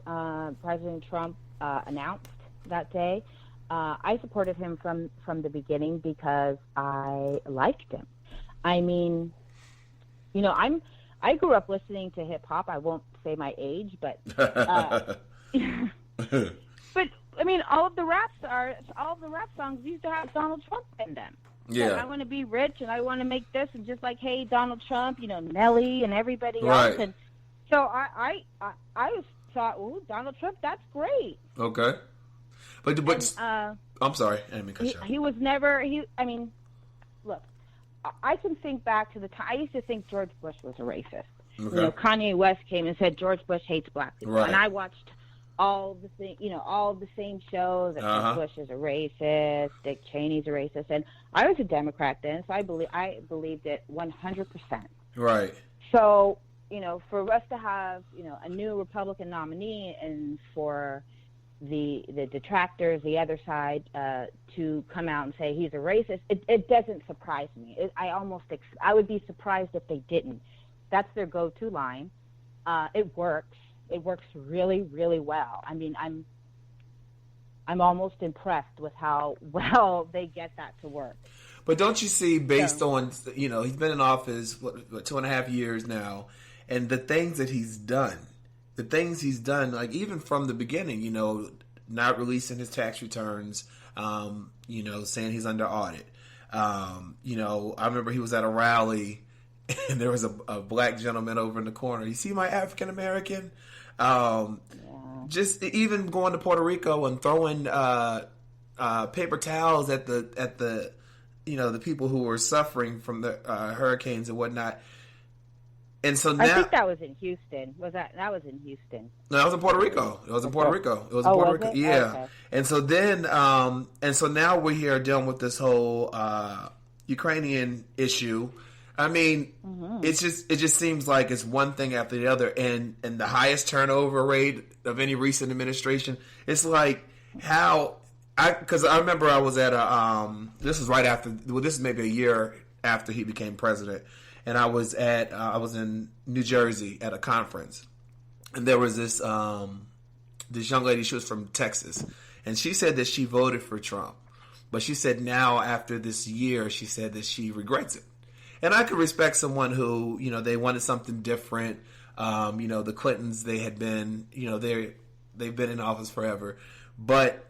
President Trump announced that day. I supported him from the beginning because I liked him. I mean, I grew up listening to hip hop. I won't say my age, but but I mean, all of the rap songs used to have Donald Trump in them. Yeah, I want to be rich and I want to make this, and just like, hey, Donald Trump, Nelly and everybody right. else. And so I thought, oh, Donald Trump, that's great. Okay. But I'm sorry, I didn't mean to cut you off. He was never. Look, I can think back to the time I used to think George Bush was a racist. Okay. Kanye West came and said George Bush hates black people, right. and I watched all the same shows. That George Bush is a racist, Dick Cheney's a racist, and I was a Democrat then, so I believed it 100%. Right. So for us to have a new Republican nominee, and for the detractors, the other side, to come out and say he's a racist, it doesn't surprise me. I would be surprised if they didn't. That's their go-to line. It works. It works really, really well. I mean, I'm almost impressed with how well they get that to work. But don't you see, based on he's been in office what 2.5 years now, and the things that he's done. The things he's done, like even from the beginning, not releasing his tax returns, saying he's under audit. I remember he was at a rally and there was a black gentleman over in the corner. You see my African American? Just even going to Puerto Rico and throwing paper towels at the the people who were suffering from the hurricanes and whatnot. And so now, I think that was in Houston. That was in Houston? No, it was in Puerto Rico. It was in Puerto Rico. Yeah. Okay. And so then, now we're here dealing with this whole Ukrainian issue. I mean, it just seems like it's one thing after the other, and the highest turnover rate of any recent administration. It's like because I remember I was at this is right after. Well, this is maybe a year after he became president. And I was in New Jersey at a conference, and there was this young lady. She was from Texas, and she said that she voted for Trump, but she said now after this year, she said that she regrets it. And I could respect someone who they wanted something different. The Clintons, they had been they've been in office forever, but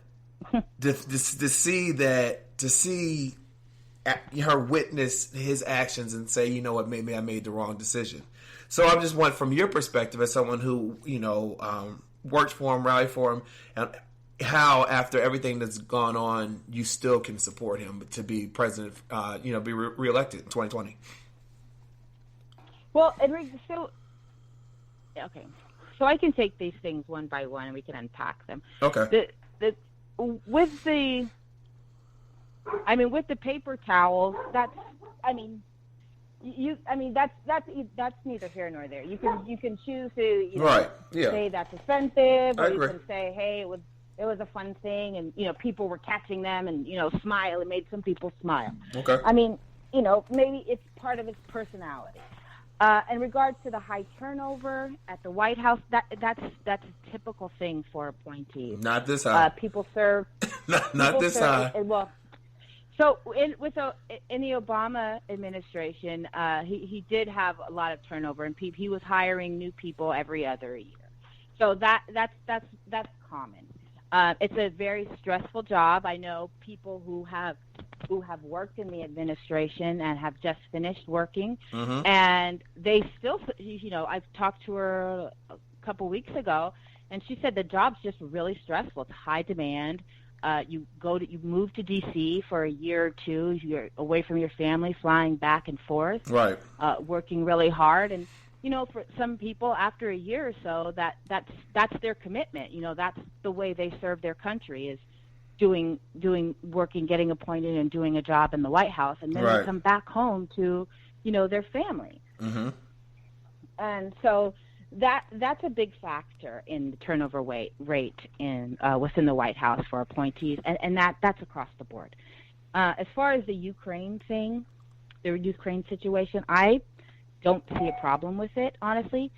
to see her witness his actions and say, maybe I made the wrong decision. So I just want, from your perspective as someone who, worked for him, rallied for him, and how after everything that's gone on, you still can support him to be president, be reelected in 2020. Well, so I can take these things one by one and we can unpack them. Okay. With the paper towels, that's neither here nor there. You can choose to say that's offensive, or you can say, hey, It was a fun thing, and people were catching them, and smile. It made some people smile. Okay. I mean, maybe it's part of his personality. In regards to the high turnover at the White House, that's a typical thing for appointees. Not this high. People serve. not this high. Well, so in the Obama administration, he did have a lot of turnover, and he was hiring new people every other year. So that's common. It's a very stressful job. I know people who have worked in the administration and have just finished working, and they still, I've talked to her a couple weeks ago, and she said the job's just really stressful. It's high demand. You move to D.C. for a year or two. You're away from your family, flying back and forth, right? Working really hard, and for some people, after a year or so, that's their commitment. That's the way they serve their country, is working, getting appointed, and doing a job in the White House, and then they come back home to, their family. Mm-hmm. And so that's a big factor in the turnover rate in within the White House for appointees, and that's across the board. As far as the Ukraine thing, the Ukraine situation, I don't see a problem with it, honestly.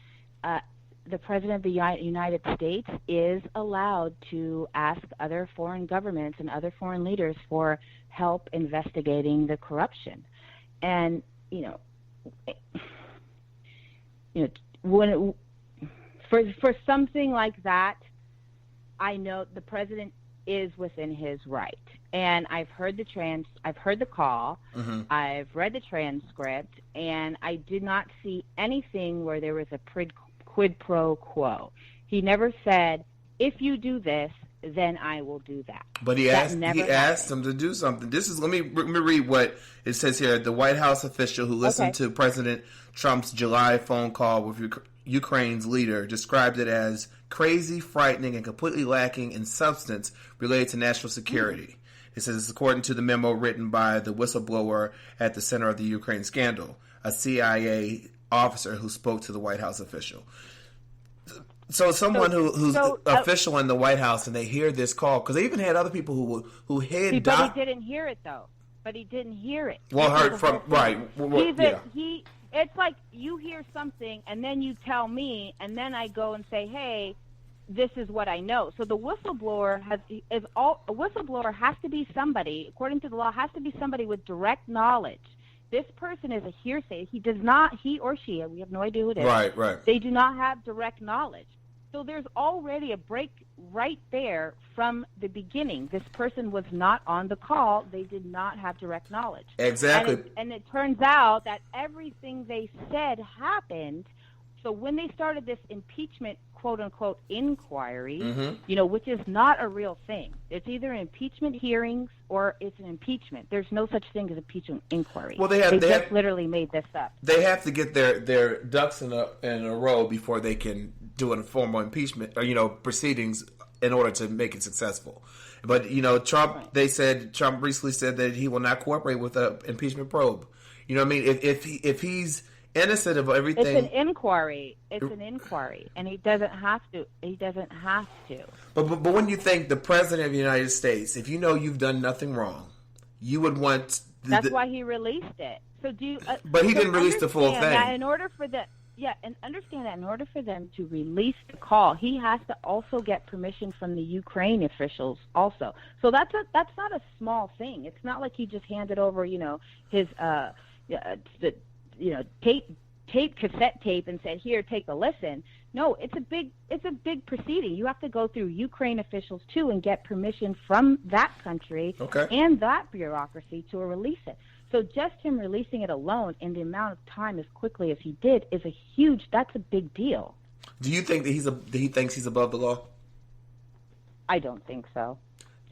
The President of the United States is allowed to ask other foreign governments and other foreign leaders for help investigating the corruption. And, when for something like that, I know the president is within his right. And I've heard the call, I've read the transcript, and I did not see anything where there was a quid pro quo. He never said, if you do this, then I will do that. But he asked him to do something. Let me read what it says here. The White House official who listened to President Trump's July phone call with Ukraine's leader described it as crazy, frightening, and completely lacking in substance related to national security. It says it's according to the memo written by the whistleblower at the center of the Ukraine scandal, a CIA officer who spoke to the White House official. So someone who's official in the White House, and they hear this call, because they even had other people who had. But he didn't hear it though. But he didn't hear it. Well, heard from right. It's like you hear something, and then you tell me, and then I go and say, hey, this is what I know. So the whistleblower a whistleblower has to be somebody, according to the law, has to be somebody with direct knowledge. This person is a hearsay. He or she, we have no idea who it is. Right. They do not have direct knowledge. So there's already a break right there from the beginning. This person was not on the call. They did not have direct knowledge. Exactly. And it turns out that everything they said happened. So when they started this impeachment, quote-unquote, inquiry, which is not a real thing. It's either an impeachment hearings or it's an impeachment. There's no such thing as impeachment inquiry. Well, they just literally made this up. They have to get their ducks in a row before they can do a formal impeachment or proceedings in order to make it successful. But Trump, Trump recently said that he will not cooperate with an impeachment probe. You know what I mean? If he's innocent of everything. It's an inquiry. And he doesn't have to. But when you think the President of the United States, if you know you've done nothing wrong, you would want. That's why he released it. So do you? But he didn't release the full thing. In order for them to release the call, he has to also get permission from the Ukraine officials also. So that's not a small thing. It's not like he just handed over, his cassette tape and said, here, take a listen. No, it's a big proceeding. You have to go through Ukraine officials too and get permission from that country and that bureaucracy to release it. So just him releasing it alone in the amount of time as quickly as he did is that's a big deal. Do you think that he thinks he's above the law? I don't think so.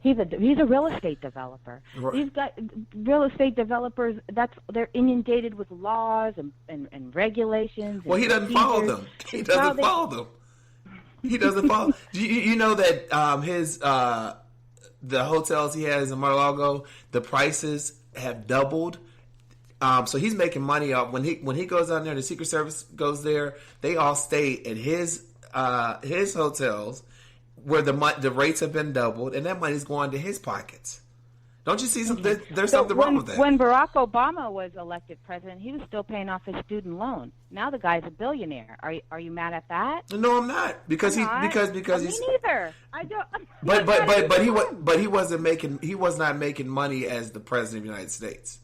He's a real estate developer. Right. He's got real estate developers. They're inundated with laws and regulations. Well, he doesn't follow them. He doesn't follow them. You know that his the hotels he has in Mar-a-Lago, the prices have doubled. So he's making money off when he goes down there. The Secret Service goes there. They all stay at his hotels where the rates have been doubled, and that money's going to his pockets. Don't you see something? There's something wrong with that. When Barack Obama was elected president, he was still paying off his student loan. Now the guy's a billionaire. Are you mad at that? No, I'm not, because he's me neither. I don't. But he was not making money as the president of the United States.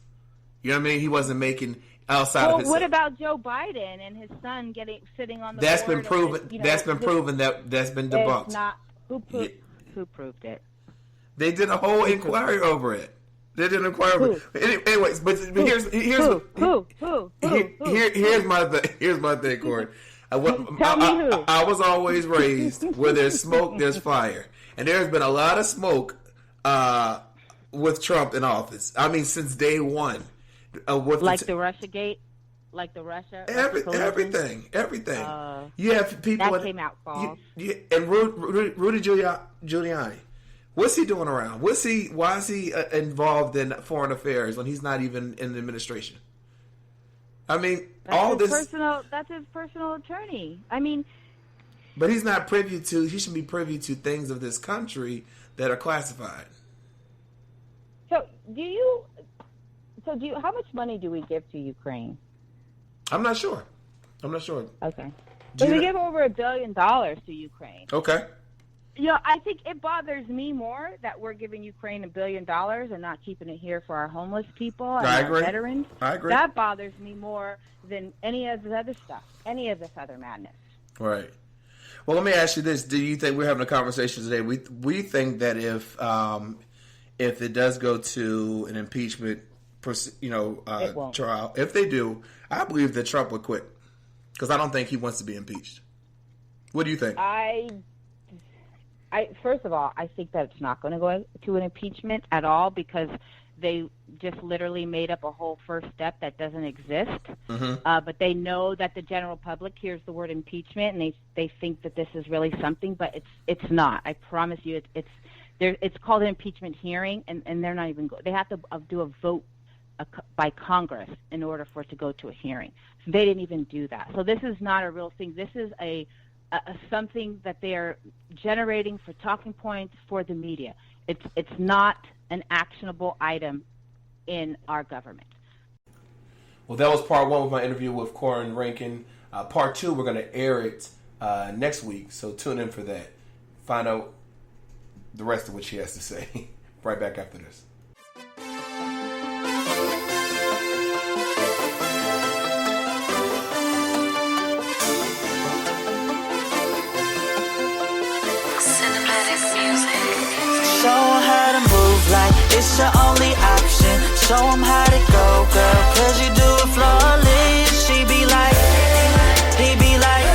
You know what I mean? He wasn't making outside of his. What about Joe Biden and his son sitting on the That's board? been proven. That's been proven. That's been debunked. It's not. Who proved it? They did a whole inquiry over it. They did an inquiry. Anyways, but here's my thing, Corrin. I was always raised where there's smoke, there's fire, and there's been a lot of smoke with Trump in office. I mean, since day one. Like the Russiagate, like the Russia. Everything. You have people that came out false. And Rudy Giuliani. What's he doing around? Why is he involved in foreign affairs when he's not even in the administration? I mean, that's his personal attorney. I mean, but he's not privy to. He should be privy to things of this country that are classified. So how much money do we give to Ukraine? I'm not sure. Okay. So we give over $1 billion to Ukraine. Okay. I think it bothers me more that we're giving Ukraine $1 billion and not keeping it here for our homeless people and our veterans. I agree. That bothers me more than any of the other stuff, any of this other madness. Right. Well, let me ask you this: do you think we're having a conversation today? We think that if it does go to an impeachment, trial, if they do, I believe that Trump would quit because I don't think he wants to be impeached. What do you think? First of all, I think that it's not going to go to an impeachment at all because they just literally made up a whole first step that doesn't exist. Mm-hmm. But they know that the general public hears the word impeachment and they think that this is really something, but it's not. I promise you, it's called an impeachment hearing, and they're not even they have to do a vote by Congress in order for it to go to a hearing. So they didn't even do that. So this is not a real thing. This is something that they are generating for talking points for the media. It's not an actionable item in our government. Well, that was part one of my interview with Corrin Rankin. Part two, we're going to air it next week, so tune in for that. Find out the rest of what she has to say. Right back after this. Show 'em how to move like it's your only option. Show 'em how to go, girl, cause you do it flawless. She be like, he be like,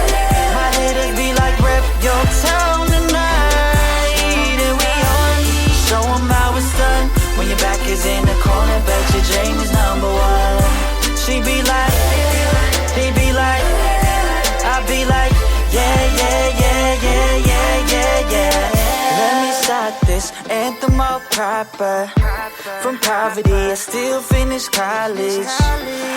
my haters be like, rep your town tonight. And we on. Show 'em how it's done. When your back is in the corner, bet your dream is number one. She be like, he be like, I be like, yeah. Let me start this anthem all proper. From poverty, I still finish college.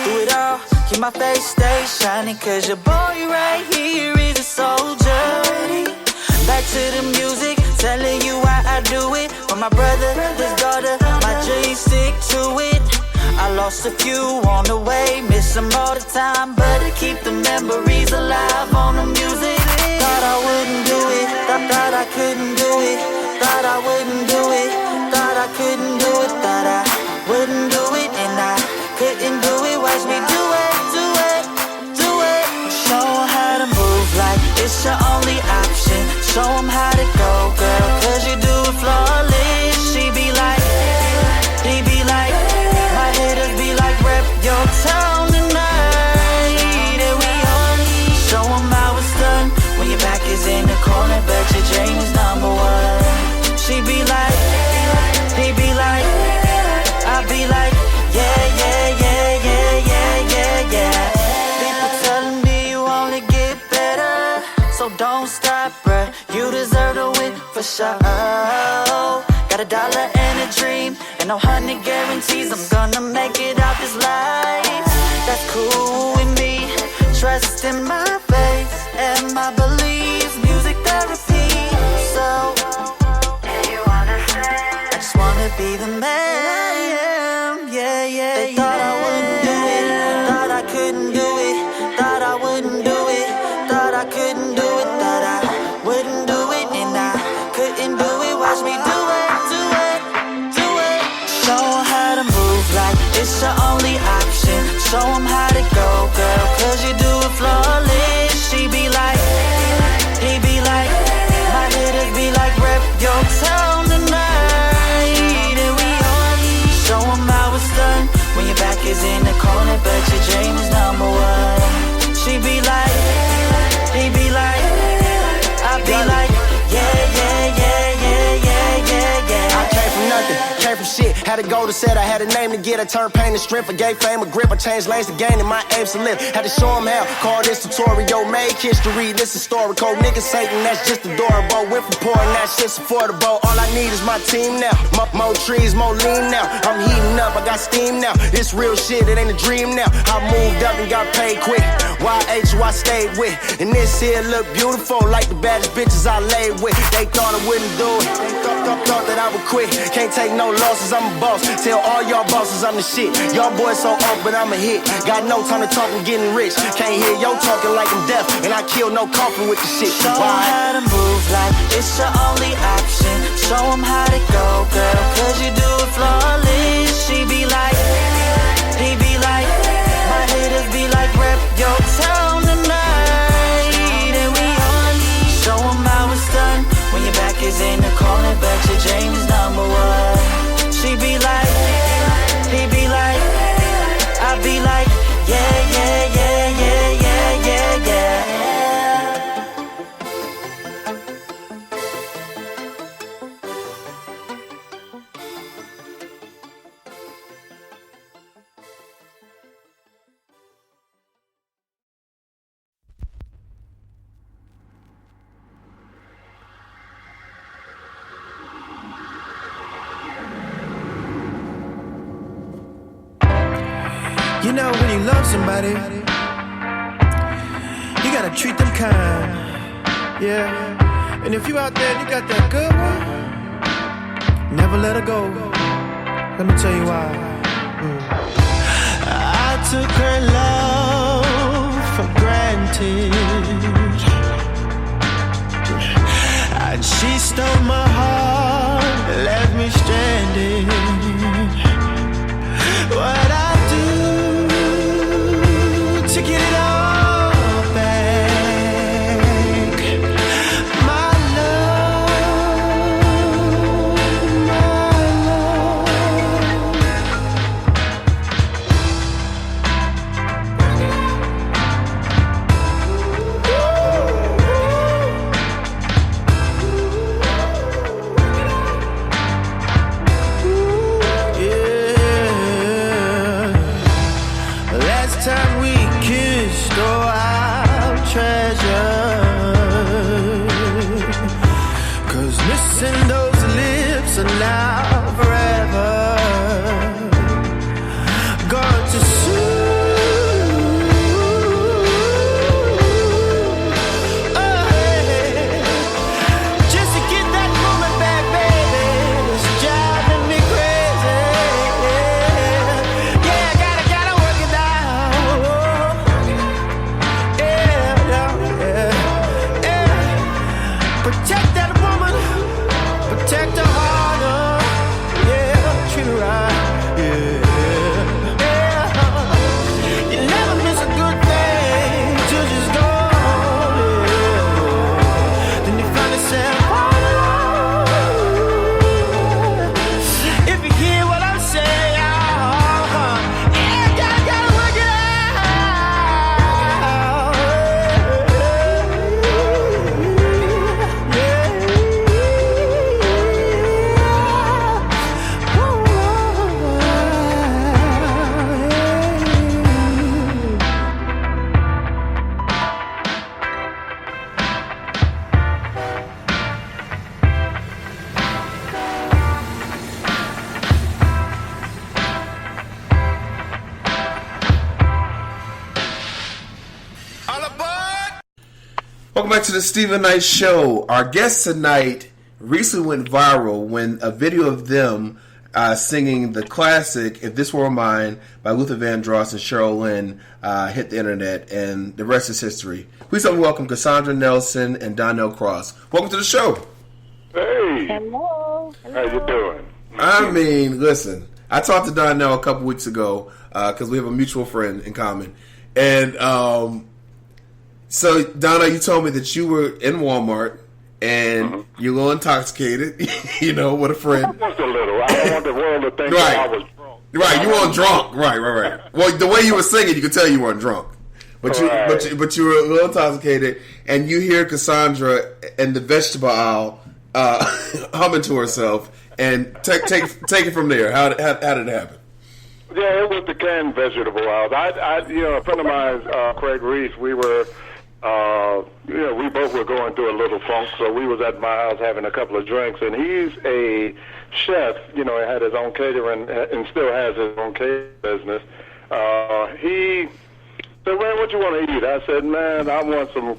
Do it all, keep my face stay shining, cause your boy right here is a soldier. Back to the music, telling you why I do it. For my brother, his daughter, my dreams stick to it. I lost a few on the way, miss them all the time, but I keep the memories alive on the music. Thought I wouldn't do it, thought I couldn't do it. Thought I wouldn't do it, thought I couldn't do it. Thought I wouldn't do it, and I couldn't do it. Watch me do it. Show 'em how to move like it's your only option. Show 'em how to go, girl, cause you do it flawless. She be like, he be like, my haters be like, rep your town tonight. And we on. Show 'em how it's done. When your back is in the corner, bet your dream is number one. She be like, he be like, I be like, yeah. People telling me you only get better, so don't stop, bruh. You deserve to win for sure. Got $1 and a dream, and no 100 guarantees I'm gonna make it out this life. That's cool with me. Trust in my faith and my beliefs. Music therapy, so the man I am. Yeah, yeah. They thought I wouldn't do it, thought I couldn't do it, thought I wouldn't do it, thought I couldn't do it, thought I wouldn't do it, and I couldn't do it. Watch me do it, do it, do it. Show 'em how to move like it's your only option. Show 'em how to go, girl, 'cause you do it flawless. She be like, he be like, my hitters be like, rep your town tonight, and we on. Show 'em how it's done when your back is in the corner, but your dream is number one. She be like, he be like, I be like, yeah, yeah, yeah, yeah, yeah, yeah, yeah. I came from nothing, came from shit. Had a goal to set, I had a name to get. I turned pain to strength, I gave fame a grip. I changed lanes to gain, and my aims to live. Had to show them how, call this tutorial. Made history, this historical. Niggas hating, that's just adorable. Went from poor and that shit's affordable. All I need is my team now. More trees, more lean now. I'm heating up, I got steam now. It's real shit, it ain't a dream now. I moved up and got paid quick. YH who I stayed with. And this here look beautiful, like the baddest bitches I laid with. They thought I wouldn't do it, they thought that I would quit. Can't take no losses, I'm a boss. Tell all y'all bosses I'm the shit. Y'all boys so off, but I'm a hit. Got no time to talk, I'm getting rich. Can't hear yo talking like I'm deaf, and I kill no coffin with the shit. Show 'em how to move like it's your only option. Show 'em how to go, girl, 'cause you do it flawless. She be like, he be like, my haters be like, rep your town tonight, and we on. Show 'em how it's done when your back is in the corner, but your dream is number one. She be like, he be like, I be like, yeah, yeah, yeah, yeah, yeah, yeah, yeah. You know, when you love somebody, you gotta treat them kind. Yeah. And if you out there and you got that good one, never let her go. Let me tell you why. I took her love for granted, and she stole my heart, left me stranded. What I do to get it all back, my love, my love. Welcome back to the Stephen Knight Show. Our guest tonight recently went viral when a video of them singing the classic "If This Were Mine" by Luther Vandross and Cheryl Lynn hit the internet, and the rest is history. Please help me welcome Cassandra Nelson and Donnell Cross. Welcome to the show. Hey. Hello. How you doing? I mean, listen, I talked to Donnell a couple weeks ago because we have a mutual friend in common. And so, Donnell, you told me that you were in Walmart and you're a little intoxicated, with a friend. Just a little. I don't want the world to think that I was drunk. Right, you weren't drunk. Right. Well, the way you were singing, you could tell you weren't drunk. But you were a little intoxicated, and you hear Cassandra in the vegetable aisle humming to herself. And take it from there. How did it happen? Yeah, it was the canned vegetable aisle. A friend of mine, Craig Reese, we were, we both were going through a little funk, so we was at my house having a couple of drinks, and he's a chef, he had his own catering and still has his own catering business. He said, "Man, what you want to eat?" I said, "Man, I want some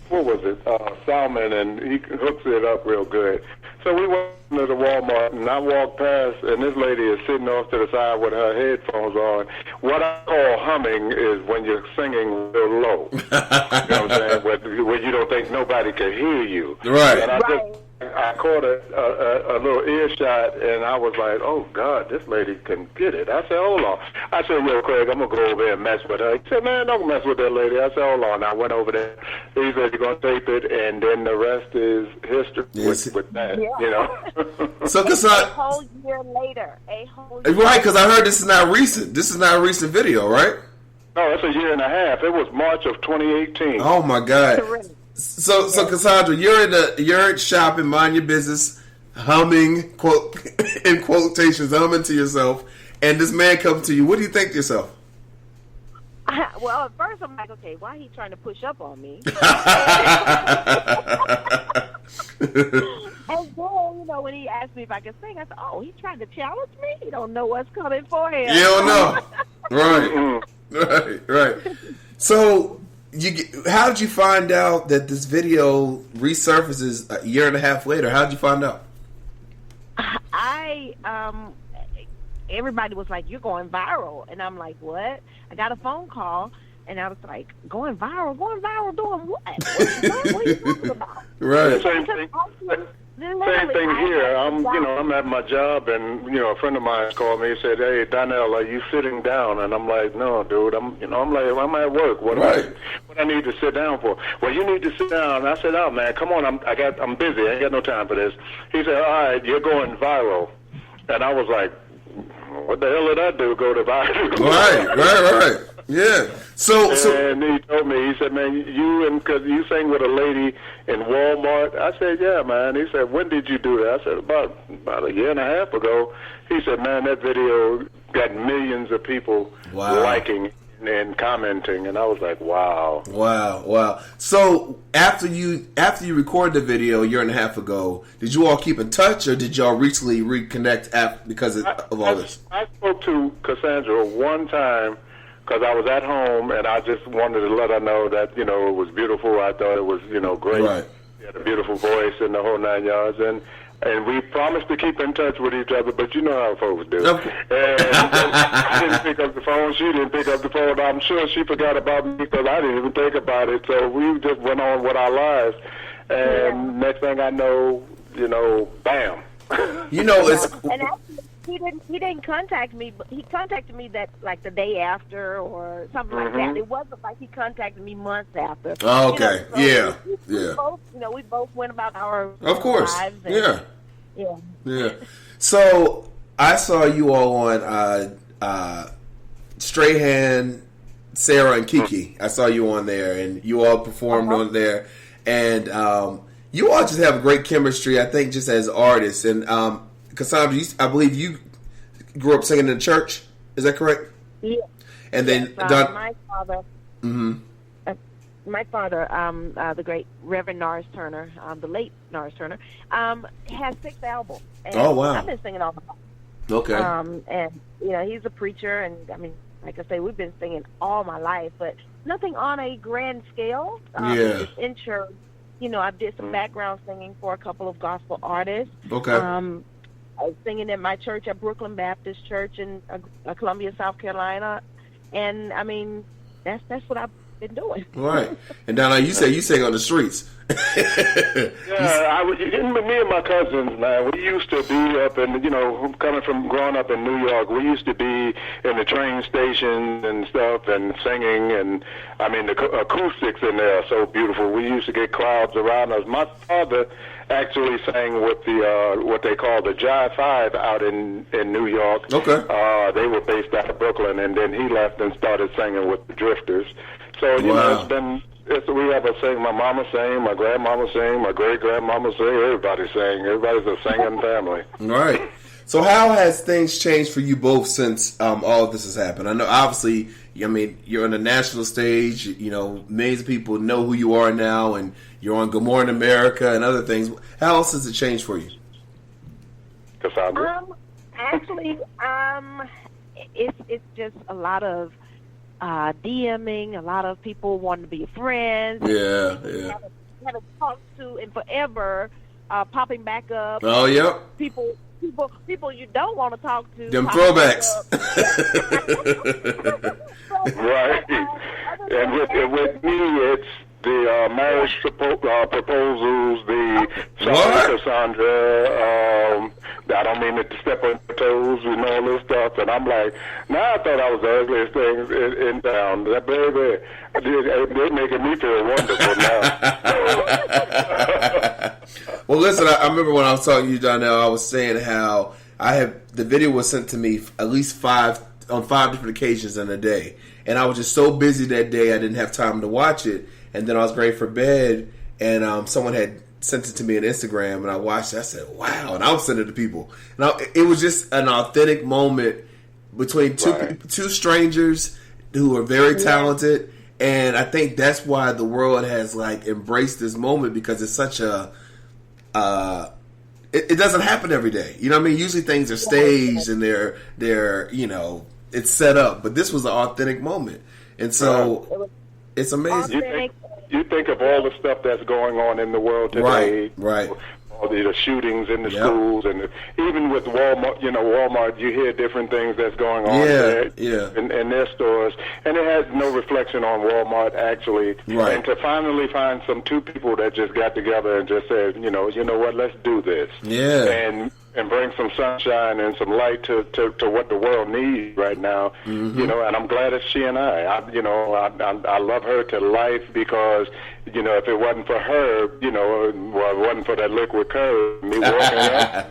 what was it, salmon," and he hooks it up real good. So we went to the Walmart, and I walked past, and this lady is sitting off to the side with her headphones on. What I call humming is when you're singing real low. You know what I'm saying? When you don't think nobody can hear you. Right. And I caught a little earshot, and I was like, "Oh God, this lady can get it." I said, "Hold on." I said, "Yo, Craig, I'm gonna go over there and mess with her." He said, "Man, don't mess with that lady." I said, "Hold on." I went over there. He said, "You're gonna tape it, and then the rest is history." Yes. With that, So, Cassandra, a whole year later. Right, because I heard this is not recent. This is not a recent video, right? No, it's a year and a half. It was March of 2018. Oh my God. So Cassandra, you're shopping, mind your business, humming, in quotations, humming to yourself, and this man comes to you. What do you think to yourself? Well, at first I'm like, okay, why he trying to push up on me? And then, when he asked me if I could sing, I said, "Oh, he's trying to challenge me. He don't know what's coming for him." You don't know, right. So, how did you find out that this video resurfaces a year and a half later? How did you find out? Everybody was like, "You're going viral," and I'm like, "What?" I got a phone call, and I was like, "Going viral doing what? What are you talking about?" Right. Same thing here. I'm at my job, and a friend of mine called me and said, "Hey, Donnell, are you sitting down?" And I'm like, "No, dude. I'm at work. What I need to sit down for?" "Well, you need to sit down." And I said, "Oh man, come on. I'm busy. I ain't got no time for this." He said, "All right, you're going viral." And I was like, "What the hell did I do? Go to viral?" Right. Yeah. And he told me, he said, "Man, because you sang with a lady in Walmart." I said, "Yeah, man." He said, "When did you do that?" I said, about a year and a half ago." He said, "Man, that video got millions of people liking and commenting," and I was like, "Wow." So after you recorded the video a year and a half ago, did you all keep in touch, or did y'all recently reconnect because of all this? I spoke to Cassandra one time because I was at home, and I just wanted to let her know that it was beautiful. I thought it was great. Right. She had a beautiful voice and the whole 9 yards, and we promised to keep in touch with each other, but you know how folks do. Okay. And I didn't pick up the phone. She didn't pick up the phone. I'm sure she forgot about me because I didn't even think about it. So we just went on with our lives. And next thing I know, bam. It's... And actually, he didn't contact me, but he contacted me that the day after or something like that. It wasn't like he contacted me months after. Oh, okay. So we both went about our lives. Yeah. So I saw you all on Strahan, Sarah, and Kiki. I saw you on there, and you all performed on there, and you all just have great chemistry. I think just as artists. And Cassandra, I believe you grew up singing in the church. Is that correct? Yeah. And then my father. My father, the great Reverend Norris Turner, the late Norris Turner, has 6 albums. And oh wow! I've been singing all the time. Okay. And he's a preacher, and I mean, like I say, we've been singing all my life, but nothing on a grand scale. Just in church. I did some background singing for a couple of gospel artists. Okay. singing at my church at Brooklyn Baptist Church in Columbia, South Carolina, and I mean that's what I've been doing. Right. And Donnell, you say you sing on the streets. Yeah, me and my cousins, man, we used to be up in, growing up in New York, we used to be in the train stations and stuff and singing, and I mean the acoustics in there are so beautiful. We used to get crowds around us. My father actually sang with the what they call the Jive Five out in New York. Okay. They were based out of Brooklyn, and then he left and started singing with the Drifters. So it's been. We have a sing. My mama sang, my grandmama sang, my great grandmama sang. Everybody sang. Everybody's a singing family. Right. So how has things changed for you both since all of this has happened? I know, obviously, I mean, you're on the national stage. Millions of people know who you are now, and you're on Good Morning America and other things. How else has it changed for you, Cassandra? Actually, it's just a lot of DMing, a lot of people wanting to be friends. Yeah. Haven't talked to in forever, popping back up. Oh, yep. People you don't want to talk to. Them throwbacks. Right. And with me, it's the marriage proposals, the sorry, Cassandra. I don't mean to step on your toes and all this stuff. And I'm like, I thought I was the ugliest thing in town. That baby, they're making me feel wonderful now. Well, listen, I remember when I was talking to you, Donnell, I was saying how the video was sent to me at least on five different occasions in a day. And I was just so busy that day I didn't have time to watch it. And then I was ready for bed, and someone had sent it to me on Instagram, and I watched it. I said, wow. And I was sending it to people. And it was just an authentic moment between two strangers who are very talented. And I think that's why the world has embraced this moment, because it's such a it doesn't happen every day. You know what I mean? Usually things are staged and they're it's set up, but this was an authentic moment. And so it's amazing. You think of all the stuff that's going on in the world today. Right. All the shootings in the schools, and even with Walmart, you hear different things that's going on there in their stores, and it has no reflection on Walmart actually. Right. And to finally find two people that just got together and just said, you know what, let's do this. Yeah. And bring some sunshine and some light to what the world needs right now. Mm-hmm. And I'm glad it's she and I love her to life, because if it wasn't for her, it wasn't for that liquid courage, me walking up.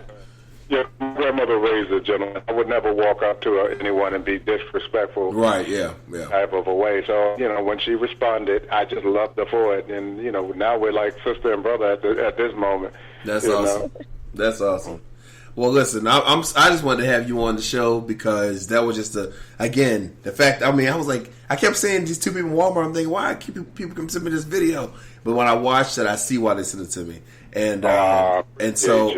My grandmother raised a gentleman. I would never walk up to anyone and be disrespectful. Right, yeah. Type of a way. So, when she responded, I just loved her for it. And, now we're like sister and brother at this moment. That's awesome. That's awesome. Well, listen, I just wanted to have you on the show because that was just the fact. I mean, I was like, I kept seeing these two people in Walmart. I'm thinking, why people come send me this video? But when I watched it, I see why they sent it to me, and so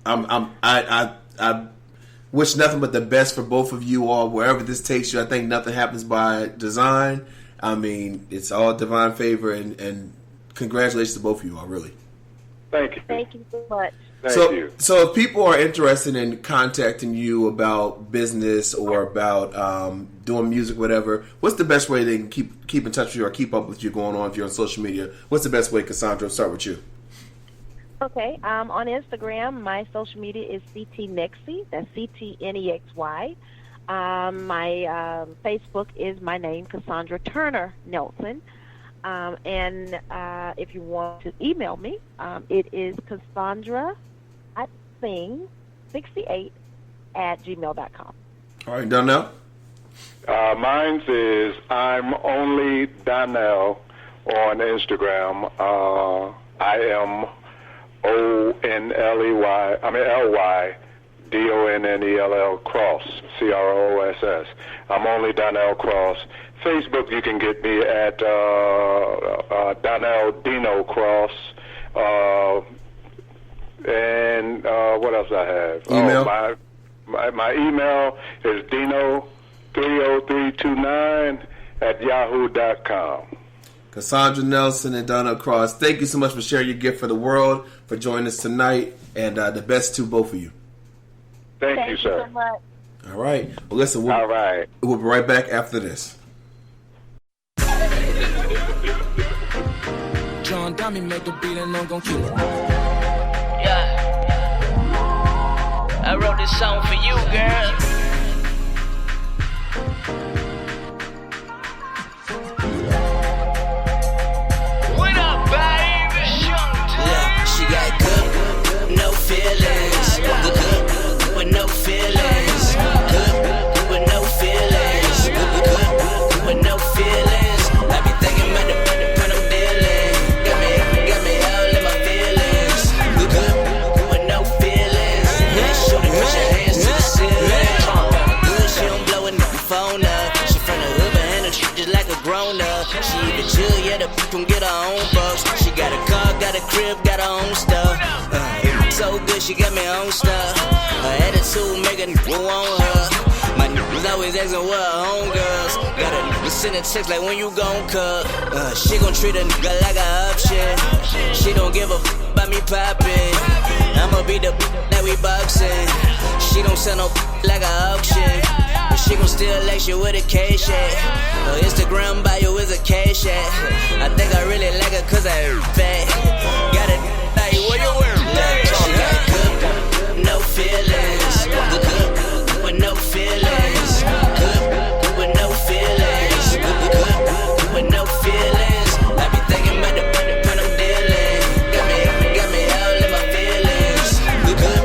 I wish nothing but the best for both of you all wherever this takes you. I think nothing happens by design. I mean, it's all divine favor, and congratulations to both of you all. Really, thank you. Thank you so much. So if people are interested in contacting you about business or about doing music, whatever, what's the best way they can keep in touch with you or keep up with you going on if you're on social media? What's the best way, Cassandra? I'll start with you. Okay. On Instagram, my social media is CTNexy. That's CTNEXY. My Facebook is my name, Cassandra Turner Nelson. And if you want to email me, it is cassandra@sing68@gmail.com. All right, Donnell? Mine's is I'm only Donnell on Instagram. I am LYDONNELL Cross, CROSS. I'm only Donnell Cross. Facebook, you can get me at Donnell Dino Cross. And what else I have? Email? My email is Dino30329 @yahoo.com. Cassandra Nelson and Donnell Cross, thank you so much for sharing your gift for the world, for joining us tonight, and the best to both of you. Thank you, sir. So much. All right. Well, listen, we'll be right back after this. John Dummy make the beat and I'm gon' kill it. Yeah. I wrote this song for you, girl. What up, baby? Yeah, she got good, no feelings. Good, with no feelings. Good, with no feelings. Good, with no feelings. I be thinking about the when I'm dealing. Got me all in my feelings. Good, with no feelings. Yeah, shoot it, put your hands to the ceiling. Good, she don't blow a phone up. She from the hood, but handle shit just like a grown up. She even chill, yeah, the can get her own bucks. She got a car, got a crib, got her own stuff. So good, she got me own stuff. Her attitude make a nigga want her. My niggas always asking where her homegirls. Got a nigga send a text like when you gon' cut. She gon' treat a nigga like a option. She don't give a about me poppin'. I'ma be the that we boxing. She don't sell no like a auction. But she gon' still like you with a cash at. Her Instagram bio is a cash at. I think I really like her cause I fat. Got a like where you wearing that? She got good, no feelings. Good, with no feelings. Good, with no feelings. Good, with no feelings. I be thinking about the when I'm dealing. Got me all in my feelings. Good,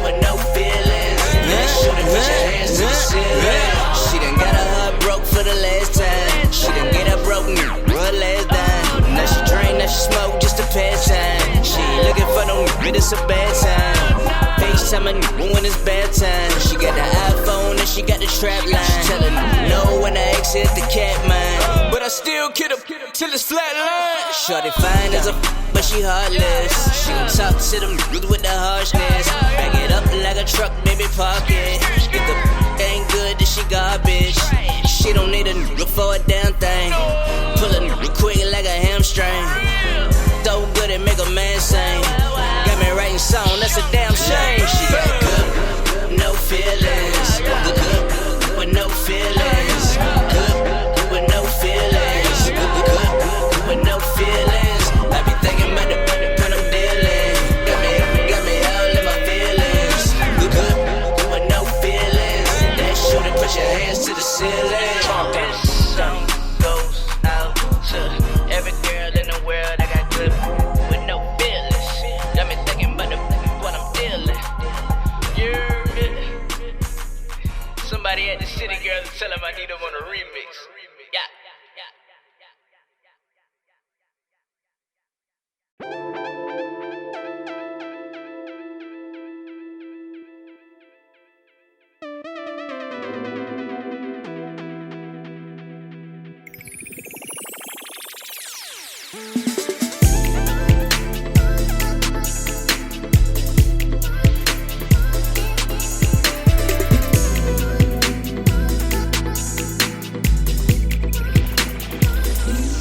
with no feelings. Yeah, shoot it, put your hands to the ceiling. She done got her heart broke for the last time. She done get her broken her last dime. Now she drink, now she smoke just to pass time. She ain't looking for no but it's a bad time. FaceTime when it's bad time. She got the iPhone and she got the trap line. She tellin' no when I exit the cat mine. But I still kid her till it's flatline. Shorty fine as a but she heartless. She gon' talk to them with the harshness. Back it up like a truck, baby, park it. If the ain't good, then she garbage. She don't need a nigga for a damn thing. Pull a nigga quick like a hamstring. So good it make a man sing. Got me writing song, that's a damn shame. She got good, no feelings. Good, with no feelings. Good, with no feelings. Good, with no feelings. I be thinking about the when I'm dealing. Got me all in my feelings. Good, with no feelings. That shoot it, put your hands to the ceiling. This song goes out to every girl in the world that got good with no feelings. Got me thinking about the what I'm dealing. Somebody at the city girls and tell them I need them on a remix.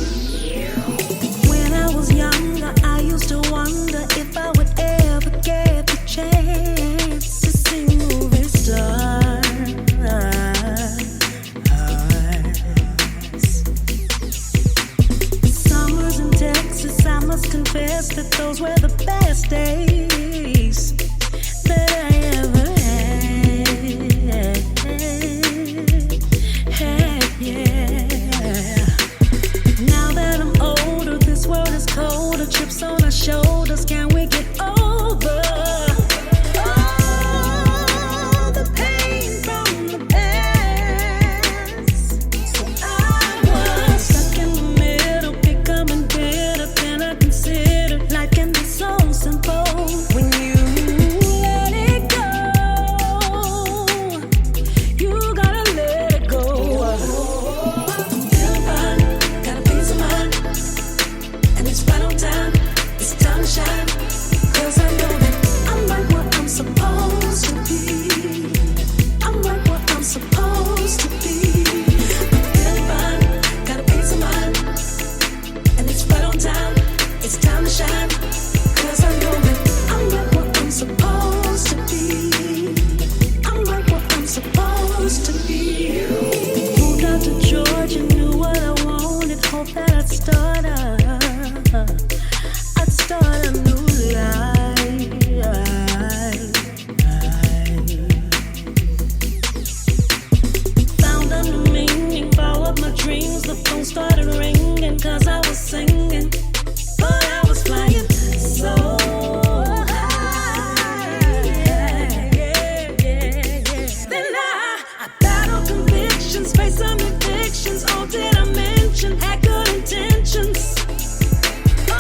Yeah. When I was younger, I used to wonder if I would ever get the chance to sing movie stars. Summers in Texas, I must confess that those were the best days that I ever had, yeah. Now that I'm older, this world is colder. Chips on our shoulders, can we get over all the pain from the past? So I was stuck in the middle, becoming bitter. Then I considered life can be so simple. but you knew what I wanted. Hope that I'd start a new life. Found a new meaning, followed my dreams. The phone started ringing, 'cause I was singing, but I was flying so high. Then I battled convictions, faced some evictions. Oh, did I mention had good intentions? Oh,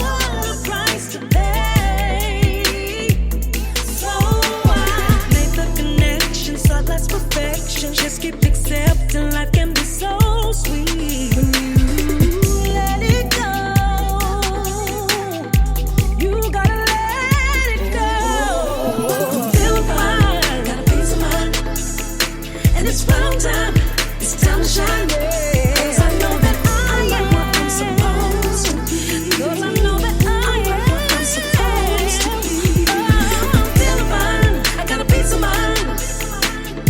what a price to pay. So I made the connection, sought less perfection. Just keep accepting life can be so sweet when you let it go. You gotta let it go. I'm feeling fine, got a peace of mind, and it's round time. It's time to shine. 'Cause I know that I am what I'm supposed to be. 'Cause I know that I am what I'm supposed to be. I'm feeling fine, I got a peace of mind,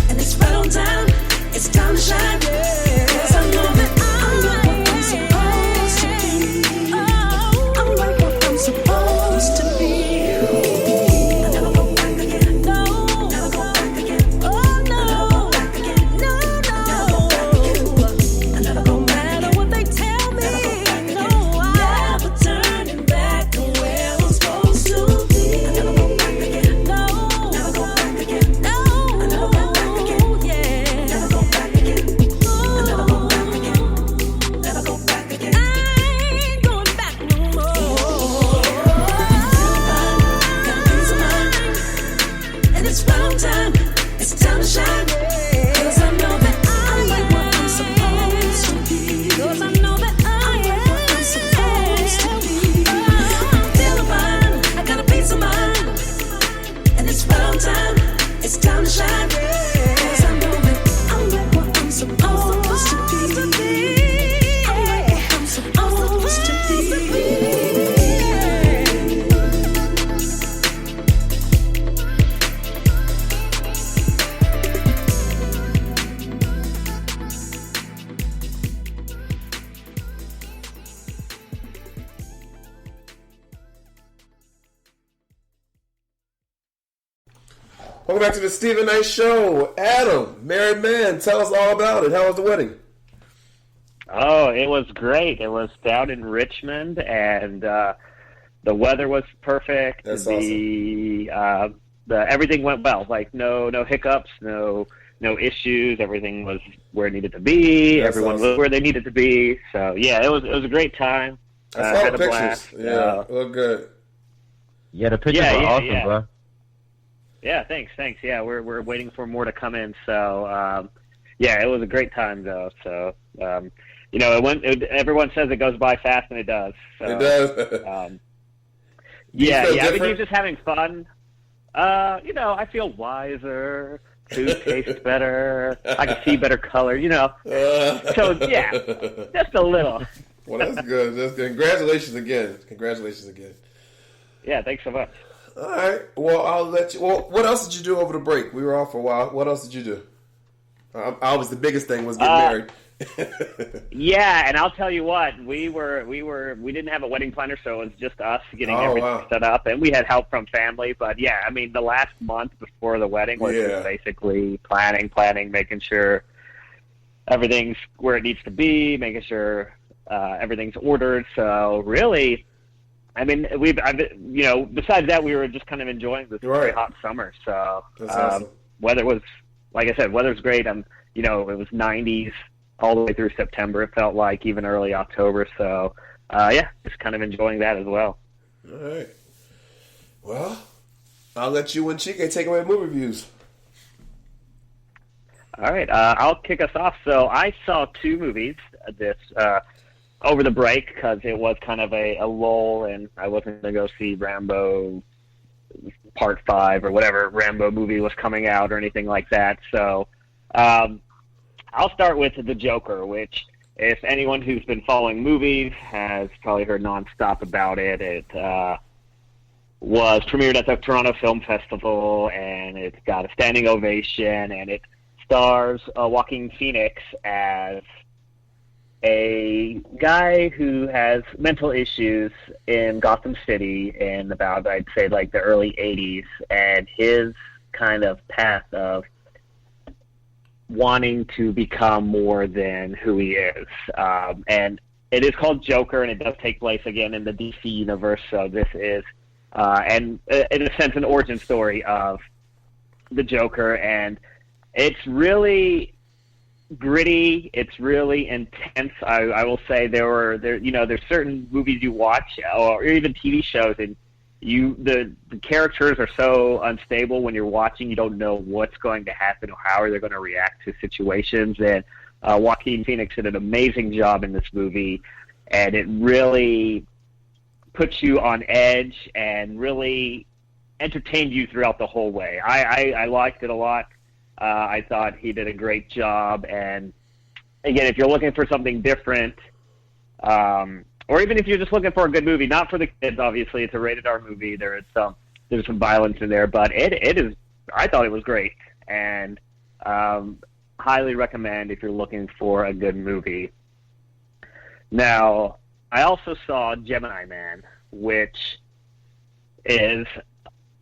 and it's right on time. It's time to shine. 'Cause I know that I'm what I'm supposed to be. I'm right what I'm supposed to be. I never go back again. No, never go back again. Oh no, never go back again. No, no, no matter what they tell me. No, I'm never turning back on where I'm supposed to be. I never go back again. No, never go back again. No, I never go back again. Yeah, never go back again. I never go back again. Never go back again. I ain't going back no more. Got a peace of mind, and it's round time. It's time to shine. 'Cause I know that I'm what I'm supposed to be. 'Cause I know that I'm what I'm supposed to be. I'm feeling fine, I got a peace of mind, and it's round time. It's time to shine. 'Cause I know that I'm what I'm supposed to be. I'm what I'm supposed to be. Welcome back to the Stephen Knight Show. Adam, married man, tell us all about it. How was the wedding? Oh, it was great. It was down in Richmond, and the weather was perfect. That's the everything went well. Like no hiccups, no issues. Everything was where it needed to be. That's Everyone awesome. was where they needed to be. So yeah, it was a great time. I saw had the a pictures. blast. Yeah, look good. Yeah, the pictures were awesome, bro. Yeah, thanks. Yeah, we're waiting for more to come in. So, yeah, it was a great time though. So, everyone says it goes by fast, and it does. So, It does. yeah. I mean, different? you're just having fun. I feel wiser. Food tastes better. I can see better color. So yeah, just a little. Well, that's good. That's good. Congratulations again. Yeah, thanks so much. All right. Well, I'll let you. Well, what else did you do over the break? We were off for a while. What else did you do? Obviously, the biggest thing was getting married. Yeah, and I'll tell you what, we didn't have a wedding planner, so it was just us getting everything set up, and we had help from family. But yeah, I mean, the last month before the wedding was just basically planning, making sure everything's where it needs to be, making sure everything's ordered. So really, I mean, besides that, we were just kind of enjoying this very hot summer. So awesome. Weather was, like I said, weather's great. It was 90s all the way through September. It felt like even early October. So just kind of enjoying that as well. All right. Well, I'll let you and Chike take away movie reviews. All right. I'll kick us off. So I saw two movies this over the break because it was kind of a lull, and I wasn't going to go see Rambo Part 5 or whatever Rambo movie was coming out or anything like that. So I'll start with The Joker, which if anyone who's been following movies has probably heard nonstop about it. It was premiered at the Toronto Film Festival, and it got a standing ovation, and it stars Joaquin Phoenix as a guy who has mental issues in Gotham City in about, I'd say, like the early 80s, and his kind of path of wanting to become more than who he is. And it is called Joker, and it does take place, again, in the DC universe, so this is, and in a sense, an origin story of the Joker, and it's really gritty. It's really intense. I will say there's certain movies you watch or even TV shows, and the characters are so unstable when you're watching. You don't know what's going to happen or how they're going to react to situations. And Joaquin Phoenix did an amazing job in this movie, and it really puts you on edge and really entertained you throughout the whole way. I liked it a lot. I thought he did a great job, and again, if you're looking for something different, or even if you're just looking for a good movie, not for the kids, obviously, it's a rated R movie. There's some violence in there, but it is. I thought it was great, and highly recommend if you're looking for a good movie. Now, I also saw Gemini Man, which is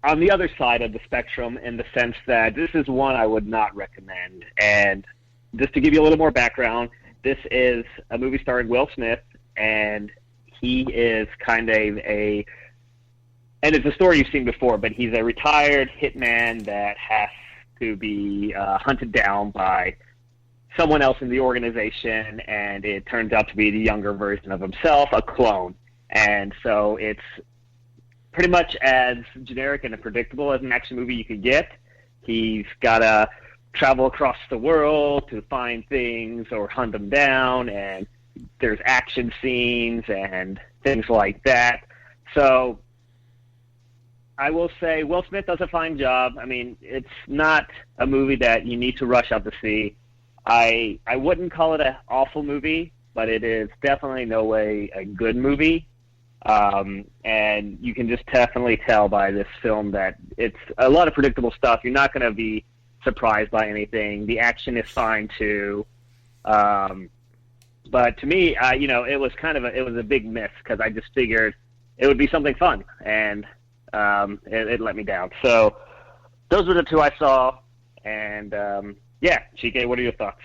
on the other side of the spectrum in the sense that this is one I would not recommend. And just to give you a little more background, this is a movie starring Will Smith, and he is kind of and it's a story you've seen before, but he's a retired hitman that has to be hunted down by someone else in the organization, and it turns out to be the younger version of himself, a clone. And so it's pretty much as generic and predictable as an action movie you could get. He's got to travel across the world to find things or hunt them down, and there's action scenes and things like that. So I will say Will Smith does a fine job. I mean, it's not a movie that you need to rush out to see. I wouldn't call it an awful movie, but it is definitely no way a good movie. And you can just definitely tell by this film that it's a lot of predictable stuff. You're not going to be surprised by anything. The action is fine too. But to me, it was it was a big miss because I just figured it would be something fun, and it let me down. So those were the two I saw, and Chike, what are your thoughts?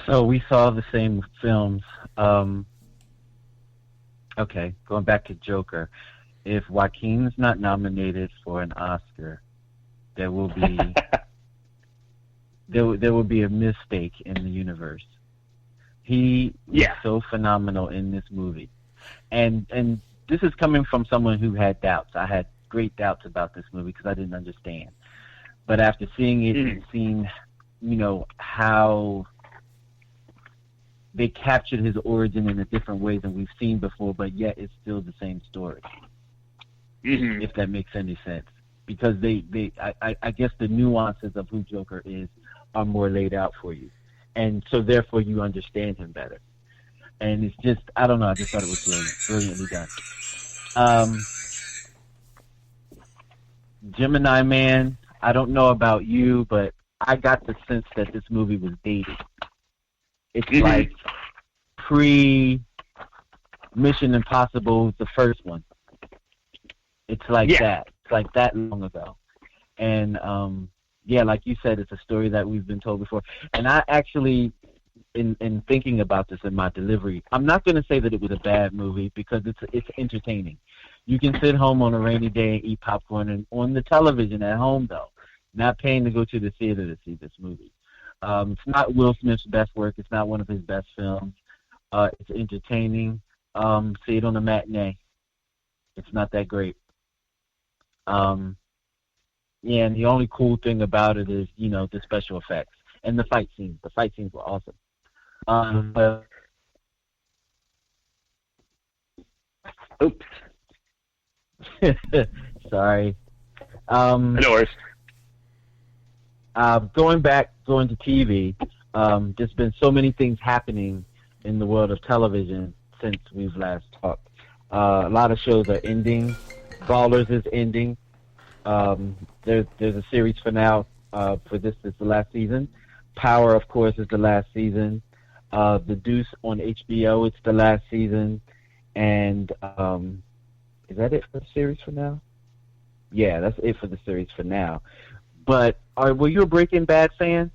So we saw the same films. Okay, going back to Joker. If Joaquin's not nominated for an Oscar, there will be there will be a mistake in the universe. He is so phenomenal in this movie, and this is coming from someone who had doubts. I had great doubts about this movie because I didn't understand. But after seeing it and seeing, how they captured his origin in a different way than we've seen before, but yet it's still the same story. If that makes any sense. Because I guess the nuances of who Joker is are more laid out for you. And so therefore you understand him better. And it's just, I don't know, I just thought it was brilliantly done. Gemini Man, I don't know about you, but I got the sense that this movie was dated. It's like pre-Mission Impossible, the first one. It's like that. It's like that long ago. And, like you said, it's a story that we've been told before. And I actually, in thinking about this in my delivery, I'm not going to say that it was a bad movie because it's entertaining. You can sit home on a rainy day and eat popcorn and on the television at home, though. Not paying to go to the theater to see this movie. It's not Will Smith's best work. It's not one of his best films. It's entertaining. See it on a matinee. It's not that great. And the only cool thing about it is, the special effects and the fight scenes. The fight scenes were awesome. Oops. Sorry. No worries. Going to TV, there's been so many things happening in the world of television since we've last talked. A lot of shows are ending. Ballers is ending. There's a series finale for this is the last season. Power, of course, is the last season. The Deuce on HBO, it's the last season. And is that it for the series for now? Yeah, that's it for the series for now. But were you a Breaking Bad fan?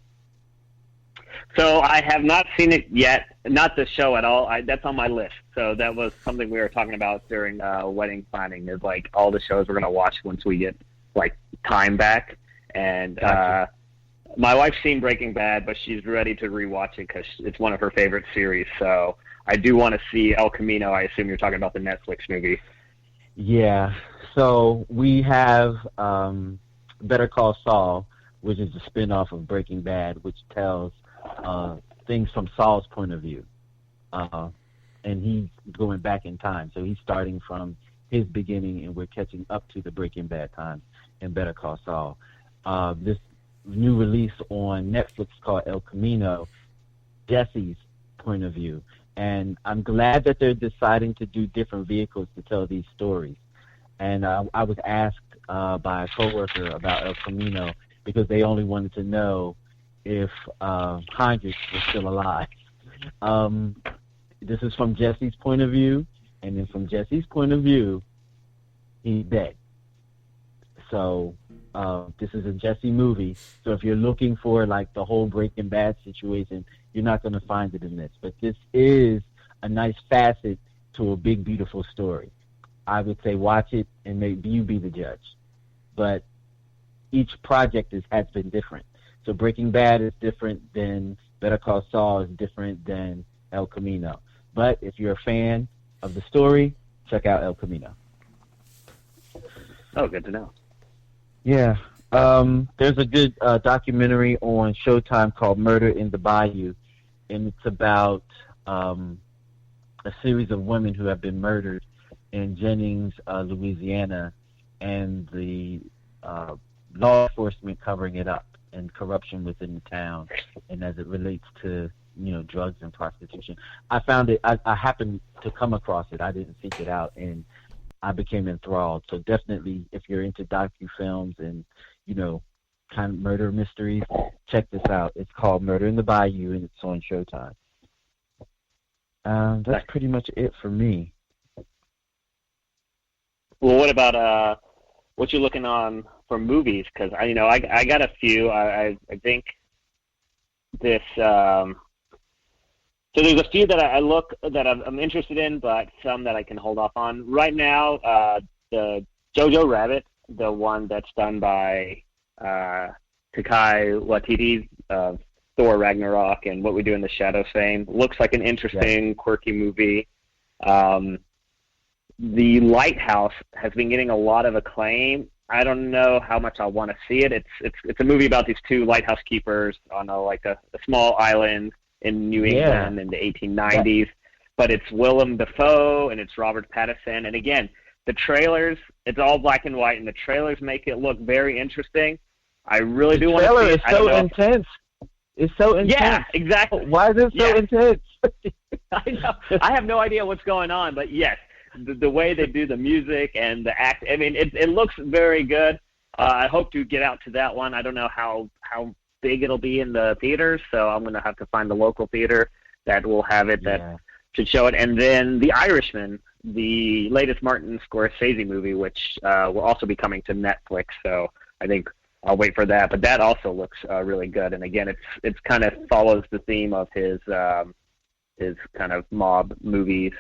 So I have not seen it yet, not the show at all. That's on my list. So that was something we were talking about during wedding planning, is like all the shows we're going to watch once we get like time back. And Gotcha. my wife's seen Breaking Bad, but she's ready to rewatch it because it's one of her favorite series. So I do want to see El Camino. I assume you're talking about the Netflix movie. Yeah. So we have Better Call Saul, which is a spinoff of Breaking Bad, which tells things from Saul's point of view. And he's going back in time. So he's starting from his beginning, and we're catching up to the Breaking Bad time in Better Call Saul. This new release on Netflix called El Camino, Jesse's point of view. And I'm glad that they're deciding to do different vehicles to tell these stories. And I was asked by a coworker about El Camino because they only wanted to know if Heinrich was still alive. This is from Jesse's point of view, and then from Jesse's point of view, he's dead. So this is a Jesse movie. So if you're looking for like the whole Breaking Bad situation, you're not going to find it in this. But this is a nice facet to a big, beautiful story. I would say watch it and maybe you be the judge. But each project has been different. So Breaking Bad is different than Better Call Saul is different than El Camino. But if you're a fan of the story, check out El Camino. Oh, good to know. Yeah. There's a good documentary on Showtime called Murder in the Bayou, and it's about a series of women who have been murdered in Jennings, Louisiana, and the law enforcement covering it up, and corruption within the town, and as it relates to drugs and prostitution. I found it. I happened to come across it. I didn't seek it out, and I became enthralled. So definitely, if you're into docu-films and kind of murder mysteries, check this out. It's called Murder in the Bayou, and it's on Showtime. That's pretty much it for me. Well, what about what you looking on for movies? Because I got a few. I think this. So there's a few that I'm interested in, but some that I can hold off on right now. The Jojo Rabbit, the one that's done by Takai Waititi of Thor Ragnarok and What We Do in the Shadows fame, looks like an interesting, quirky movie. The Lighthouse has been getting a lot of acclaim. I don't know how much I want to see it. It's a movie about these two lighthouse keepers on a small island in New England in the 1890s. But it's Willem Dafoe and it's Robert Pattinson. And again, the trailers, it's all black and white, and the trailers make it look very interesting. I really do want to see it. The trailer is so intense. It's so intense. Yeah, exactly. Why is it so intense? I know. I have no idea what's going on, but yes, the way they do the music and the act, I mean, it looks very good. I hope to get out to that one. I don't know how big it'll be in the theaters, so I'm going to have to find a local theater that will have it that should show it. And then The Irishman, the latest Martin Scorsese movie, which will also be coming to Netflix, so I think I'll wait for that. But that also looks really good. And again, it's kind of follows the theme of his kind of mob movies,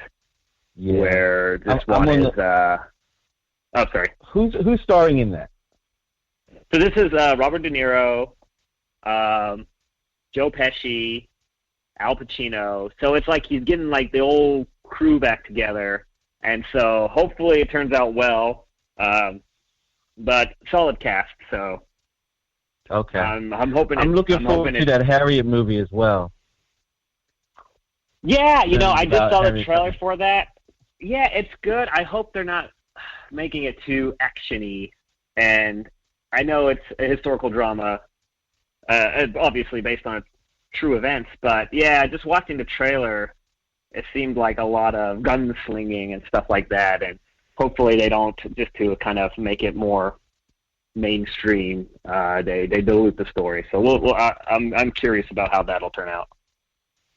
where this one is. Oh, sorry. Who's starring in that? So this is Robert De Niro, Joe Pesci, Al Pacino. So it's like he's getting like the old crew back together, and so hopefully it turns out well. But solid cast. So okay, I'm hoping. I'm looking forward to that Harriet movie as well. Yeah, I just saw the trailer for that. Yeah, it's good. I hope they're not making it too action-y. And I know it's a historical drama, obviously based on true events. But, yeah, just watching the trailer, it seemed like a lot of gunslinging and stuff like that. And hopefully they don't, just to kind of make it more mainstream. They dilute the story. So I'm curious about how that'll turn out.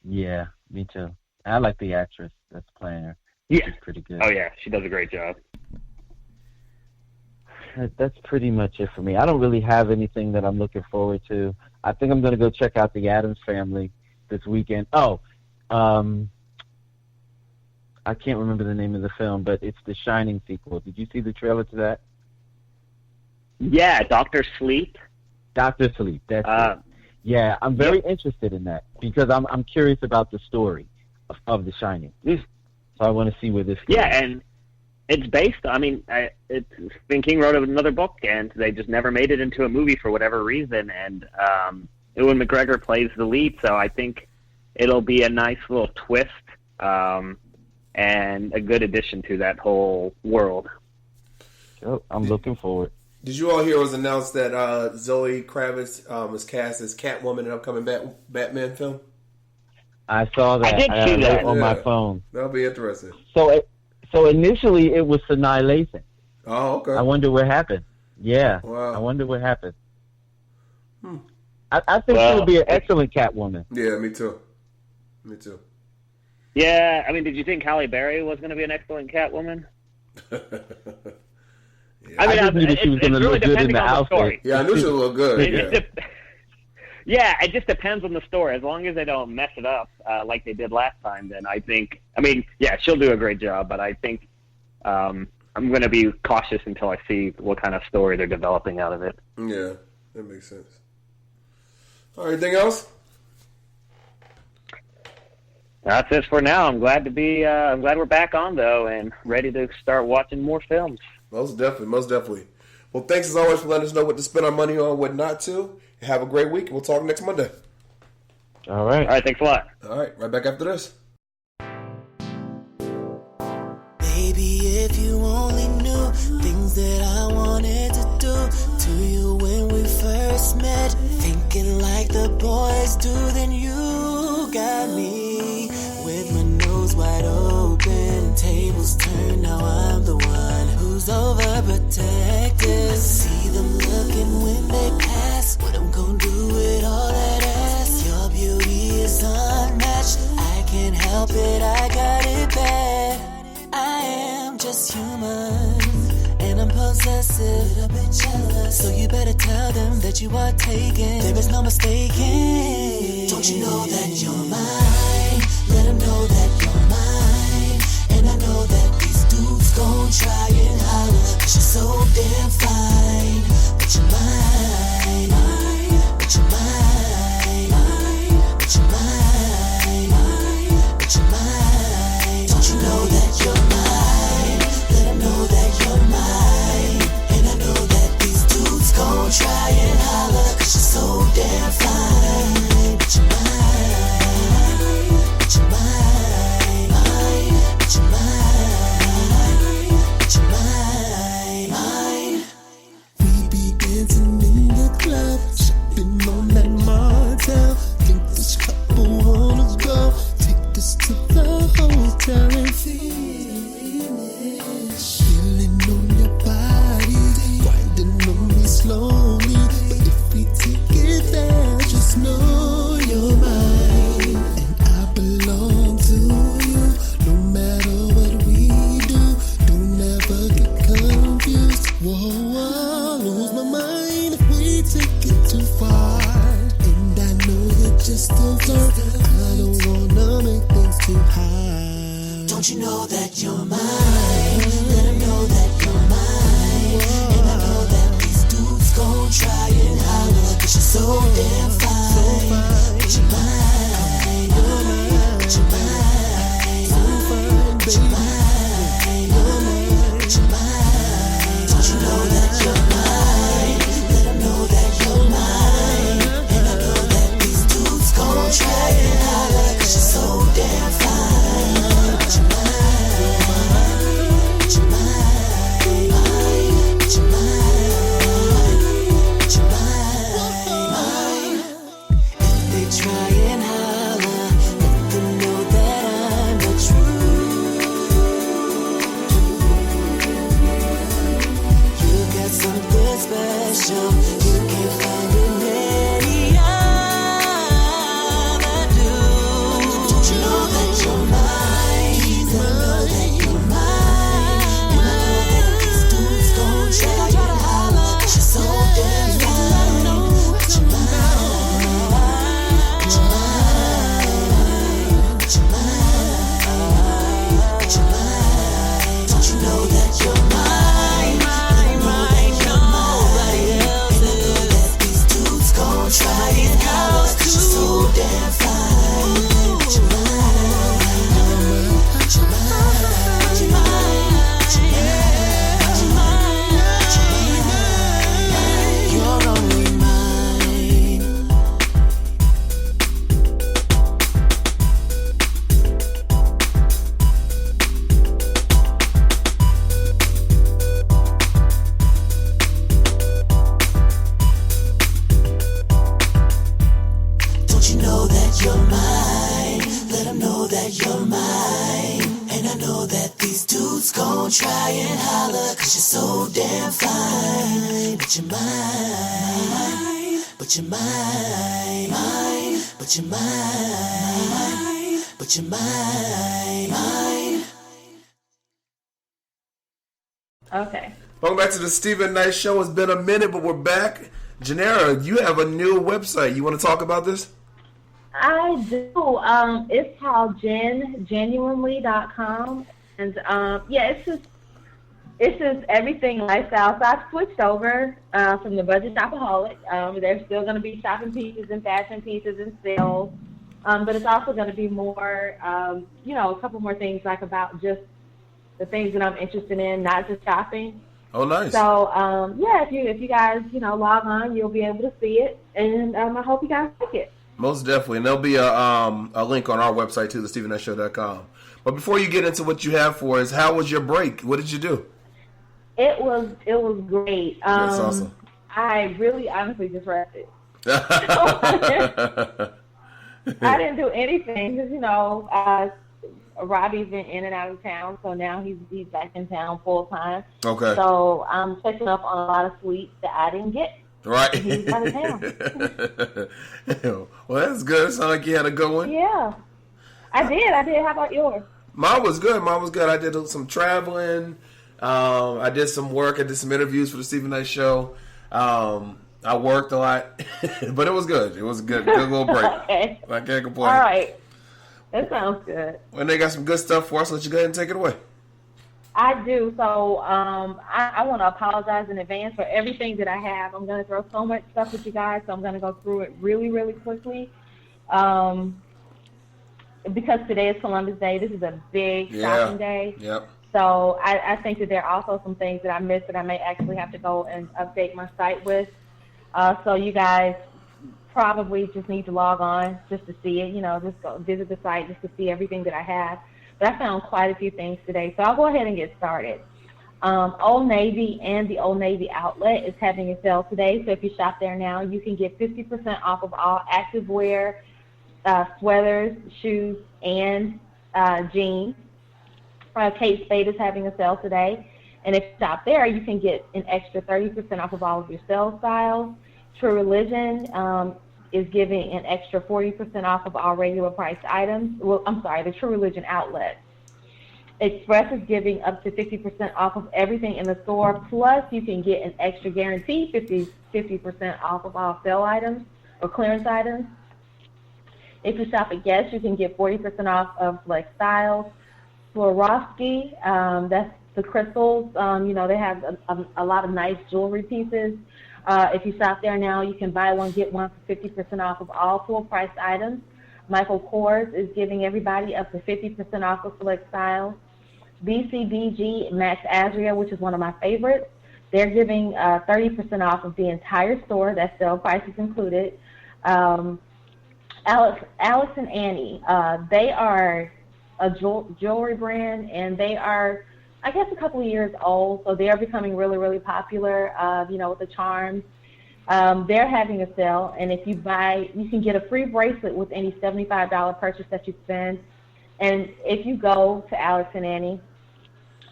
Yeah, me too. I like the actress that's playing her. Yeah, she's pretty good. Oh yeah, she does a great job. That's pretty much it for me. I don't really have anything that I'm looking forward to. I think I'm going to go check out The Addams Family this weekend. Oh, I can't remember the name of the film, but it's the Shining sequel. Did you see the trailer to that? Yeah, Dr. Sleep. Dr. Sleep, that's it. Yeah, I'm very interested in that because I'm curious about the story of The Shining. So I want to see where this goes. Yeah, and it's based, Stephen King wrote another book, and they just never made it into a movie for whatever reason, and Ewan McGregor plays the lead, so I think it'll be a nice little twist and a good addition to that whole world. Oh, I'm looking forward. Did you all hear it was announced that Zoe Kravitz is cast as Catwoman in an upcoming Batman film? I saw that. I did see that on my phone. That'll be interesting. So initially it was Sanaa Lathan. Oh, okay. I wonder what happened. Yeah. Wow. I wonder what happened. I think she would be an excellent Catwoman. Yeah, me too. Me too. Yeah, did you think Halle Berry was going to be an excellent Catwoman? Yeah. I just knew that she was going to look good in the outfit. Yeah, I knew she would look good. Yeah, it just depends on the story. As long as they don't mess it up like they did last time, then I think, she'll do a great job, but I think I'm going to be cautious until I see what kind of story they're developing out of it. Yeah, that makes sense. All right, anything else? That's it for now. I'm glad we're back on, though, and ready to start watching more films. Most definitely. Well, thanks as always for letting us know what to spend our money on, what not to. Have a great week. We'll talk next Monday. All right. All right, thanks a lot. All right, right back after this. Baby, if you only knew things that I wanted to do to you when we first met. Thinking like the boys do, then you got me with my nose wide open. Tables turned, now I'm the one who's overprotected. I see them looking when they pass. What I'm gonna do with all that ass? Your beauty is unmatched. I can't help it, I got it bad. I am just human, and I'm possessive, a bit jealous. So you better tell them that you are taken. There is no mistaking. Don't you know that you're mine? Let them know that you're mine. And I know that these dudes gon' try and holler, 'cause you're so damn fine. But you're mine, but you're mine, but you're mine, but you're mine. Don't you know that you're mine? Let them know that you're mine. And I know that these dudes gon' try and holler, 'cause you're so damn fine. But you're mine, but you're mine, but you're mine, but you're mine. We be dancing in the club, sipping on that Martell. Think this couple wanna go, take this to the hotel and finish. Feeling on your body, grinding on me slowly. But if we take it there, just know you're mine, and I belong to you. No matter what we do, don't ever get confused. Whoa, I'll lose my mind if we take it too far. And I know you're just over. I don't wanna make things too hard. Don't you know that you're mine? Let them know that you're mine. And I know that these dudes gon' try and holler, 'cause you're so damn fine. But you're mine, but you're mine, but you're mine, but you're mine. Don't you know that you're mine? Let them know that you're mine. And I know that these dudes gon' try and holler, 'cause you're so damn fine. But you're mine, but you're mine, but you're mine, but you're mine. If they try and hide, that you're mine. And I know that these dudes gon' try and holler, 'cause you're so damn fine. But you're mine, but you're mine, but you're mine, but you're mine. Okay. Welcome back to the Stephen Knight Show. It's been a minute, but we're back. Janera, you have a new website. You want to talk about this? I do. It's called genuinely.com. And it's just everything lifestyle. So I've switched over from the budget shopaholic. There's still going to be shopping pieces and fashion pieces and sales. But it's also going to be more, a couple more things like about just the things that I'm interested in, not just shopping. Oh, nice. So, if you guys, log on, you'll be able to see it. And I hope you guys like it. Most definitely. And there'll be a link on our website, too, thestephennightshow.com. But before you get into what you have for us, how was your break? What did you do? It was great. That's awesome. I really honestly just rested. I didn't do anything because, Robbie's been in and out of town, so now he's back in town full time. Okay. So I'm picking up on a lot of sweets that I didn't get. Right. He's out of town. Well, that's good. It sounded like you had a good one. Yeah. I did. How about yours? Mine was good. I did some traveling. I did some work. I did some interviews for the Stephen Knight Show. I worked a lot, but it was good. It was a good little break. Okay. I can't complain. All right. That sounds good. When they got some good stuff for us, let you go ahead and take it away. I do. So I want to apologize in advance for everything that I have. I'm going to throw so much stuff with you guys, so I'm going to go through it really, really quickly. Because today is Columbus Day. This is a big shopping day. Yep. So I think that there are also some things that I missed that I may actually have to go and update my site with. So you guys probably just need to log on just to see it, just go visit the site just to see everything that I have. But I found quite a few things today, so I'll go ahead and get started. Old Navy and the Old Navy outlet is having a sale today, so if you shop there now, you can get 50% off of all activewear, sweaters, shoes, and jeans. Kate Spade is having a sale today, and if you shop there, you can get an extra 30% off of all of your sale styles. True Religion is giving an extra 40% off of all regular priced items. Well, I'm sorry, the True Religion outlet. Express is giving up to 50% off of everything in the store, plus you can get an extra guaranteed 50% off of all sale items or clearance items. If you shop at Guess, you can get 40% off of select styles. Swarovski, that's the crystals. They have a lot of nice jewelry pieces. If you shop there now, you can buy one, get one for 50% off of all full-priced items. Michael Kors is giving everybody up to 50% off of select styles. BCBG Max Azria, which is one of my favorites, they're giving 30% off of the entire store. That's sale prices included. Alex and Annie, they are a jewelry brand, and they are, I guess, a couple of years old, so they're becoming really, really popular, with the charms. They're having a sale, and if you buy, you can get a free bracelet with any $75 purchase that you spend. And if you go to Alex and Annie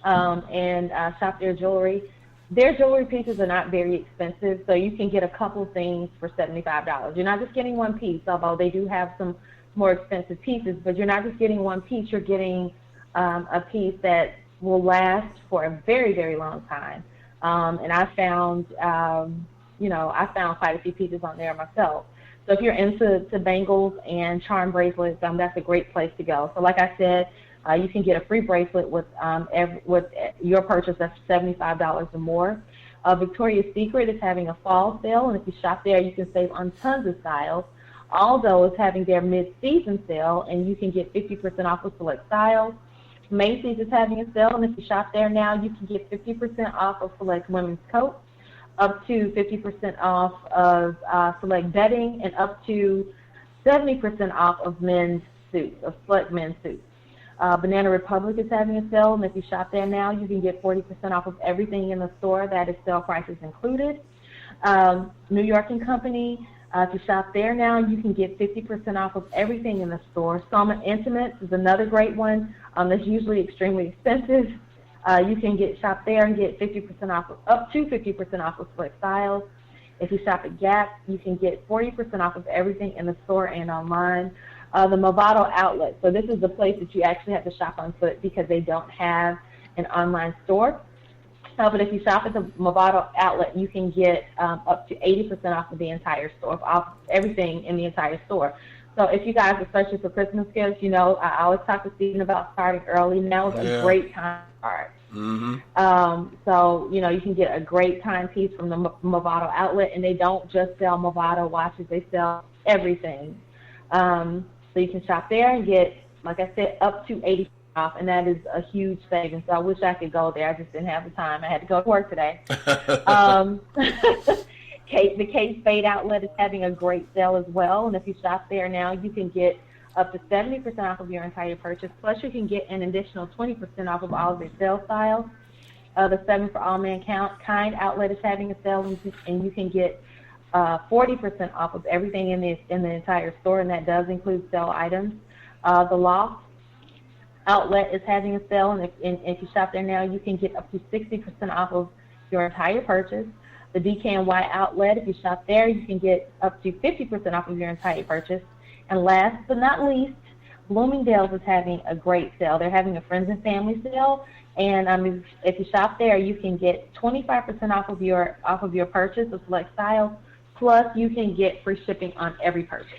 and shop their jewelry pieces are not very expensive, so you can get a couple things for $75. You're not just getting one piece, although they do have some more expensive pieces, but you're not just getting one piece, you're getting a piece that will last for a very, very long time. And I found, quite a few pieces on there myself. So if you're into bangles and charm bracelets, that's a great place to go. So like I said, you can get a free bracelet with your purchase that's $75 or more. Victoria's Secret is having a fall sale, and if you shop there, you can save on tons of styles. Aldo is having their mid-season sale, and you can get 50% off of select styles. Macy's is having a sale, and if you shop there now, you can get 50% off of select women's coats, up to 50% off of select bedding, and up to 70% off of men's suits, of select men's suits. Banana Republic is having a sale, and if you shop there now, you can get 40% off of everything in the store. That is sale prices included. New York & Company, If you shop there now, you can get 50% off of everything in the store. Soma Intimates is another great one that's usually extremely expensive. You can shop there and get 50% off, up to 50% off of select styles. If you shop at Gap, you can get 40% off of everything in the store and online. The Movado outlet. So this is the place that you actually have to shop on foot because they don't have an online store. But if you shop at the Movado outlet, you can get up to 80% off of the entire store, off everything in the entire store. So if you guys are searching for Christmas gifts, you know, I always talk to Stephen about starting early. Now is a great time to start. So, you know, you can get a great timepiece from the Movado outlet, and they don't just sell Movado watches. They sell everything. So you can shop there and get, like I said, up to 80% off, and that is a huge savings. So I wish I could go there. I just didn't have the time. I had to go to work today. The Kate Spade outlet is having a great sale as well, and if you shop there now, you can get up to 70% off of your entire purchase, plus you can get an additional 20% off of all of their sale styles. The 7 for All Mankind outlet is having a sale, and you can get 40% off of everything in the entire store, and that does include sale items. The Loft outlet is having a sale, and if you shop there now, you can get up to 60% off of your entire purchase. The DKNY outlet, if you shop there, you can get up to 50% off of your entire purchase. And last but not least, Bloomingdale's is having a great sale. They're having a friends and family sale, and if you shop there, you can get 25% off of your purchase of select styles. Plus, you can get free shipping on every purchase.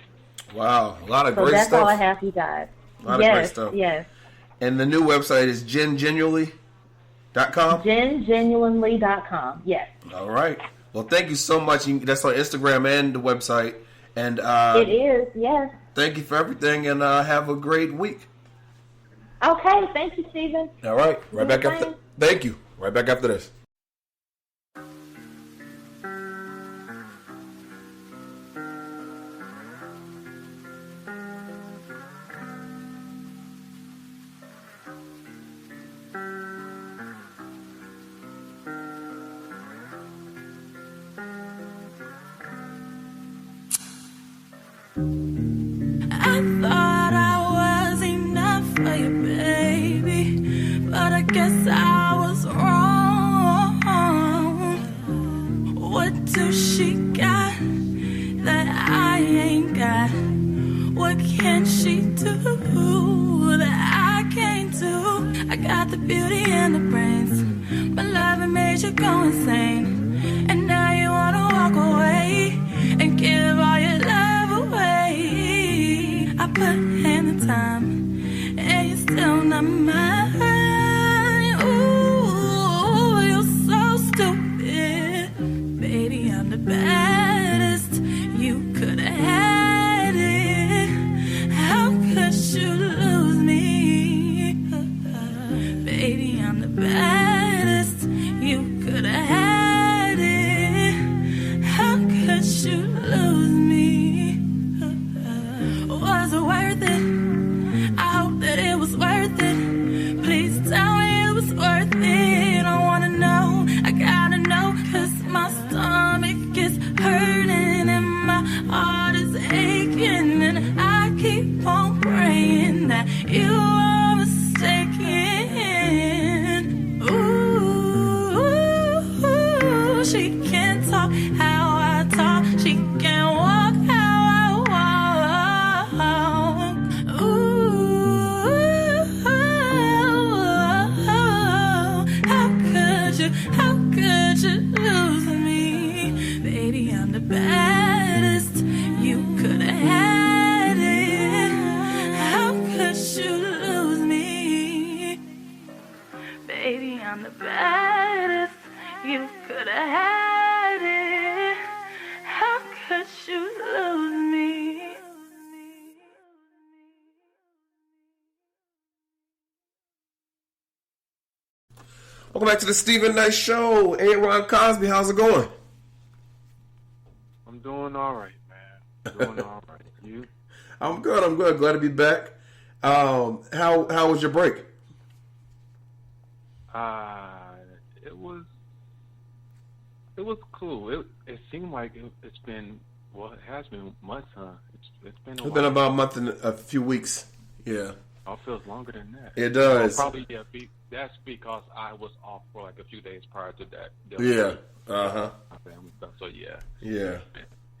Wow, a lot of great stuff. So that's all I have for you guys. A lot of great stuff. Yes. And the new website is gengenuinely.com? gengenuinely.com, yes. All right. Well, thank you so much. That's on Instagram and the website. And it is, yes. Thank you for everything, and have a great week. Okay, thank you, Stephen. All right, right back after. Thank you. Right back after this. I thought I was enough for you, baby, but I guess I was wrong. What does she got that I ain't got? What can she do that I can't do? I got the beauty and the brains, but love made you go insane, and now you wanna walk away and give all your love away. I put in the time, and you're still not mine. Ooh, you're so stupid. Baby, I'm the baddest. You could have had it. How could you lose me? Baby, I'm the baddest. You could have had it. How could you lose me? Was it worth it? I hope that it was worth it. Please tell me it was worth it. I wanna know, I gotta know, 'cause my stomach is hurting and my heart is aching, and I keep on praying that you are mistaken. Ooh, she can't talk how I talk, she can't walk how I walk. Ooh, how could you lose me? Baby, I'm the baddest. You could have had it. How could you lose me? Baby, I'm the baddest. You could have had it. How could you lose me? Welcome back to the Stephen Knight Show. Hey, Ron Cosby, how's it going? I'm doing all right, man. Doing all right. You? I'm good. I'm good. Glad to be back. How was your break? It was cool. It seemed like it's been Well, it has been months, huh? It's been a It's while. been about a month and a few weeks. Yeah. Oh, it feels longer than that. It does. Well, probably, yeah. That's because I was off for like a few days prior to that. Yeah. Uh-huh. My family stuff. So, yeah. Yeah.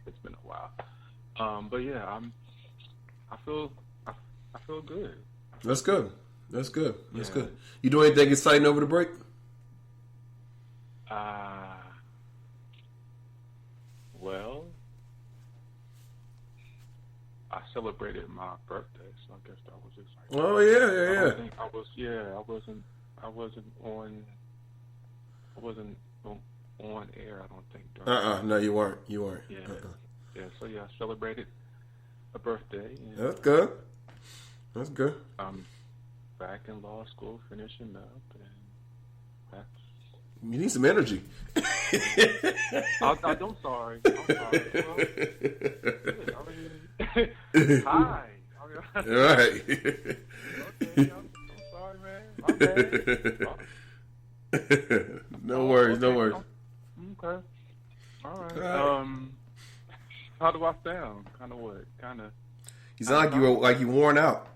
It's been a while. But yeah, I feel good. That's good. That's good. That's Yeah. good. You do anything exciting over the break? Well, I celebrated my birthday, so I guess that was exciting. Oh yeah. I don't think I wasn't on air. I don't think. No, you weren't. Yeah. Yeah. So yeah, I celebrated a birthday. And That's good. That's good. I'm back in law school, finishing up, and that's. You need some energy. I'm sorry. Hi. All right. Okay, I'm sorry, man. My bad. No worries. Okay. No worries. Okay. All right. How do I sound? Kind of what? Kind of. You sound like you worn out.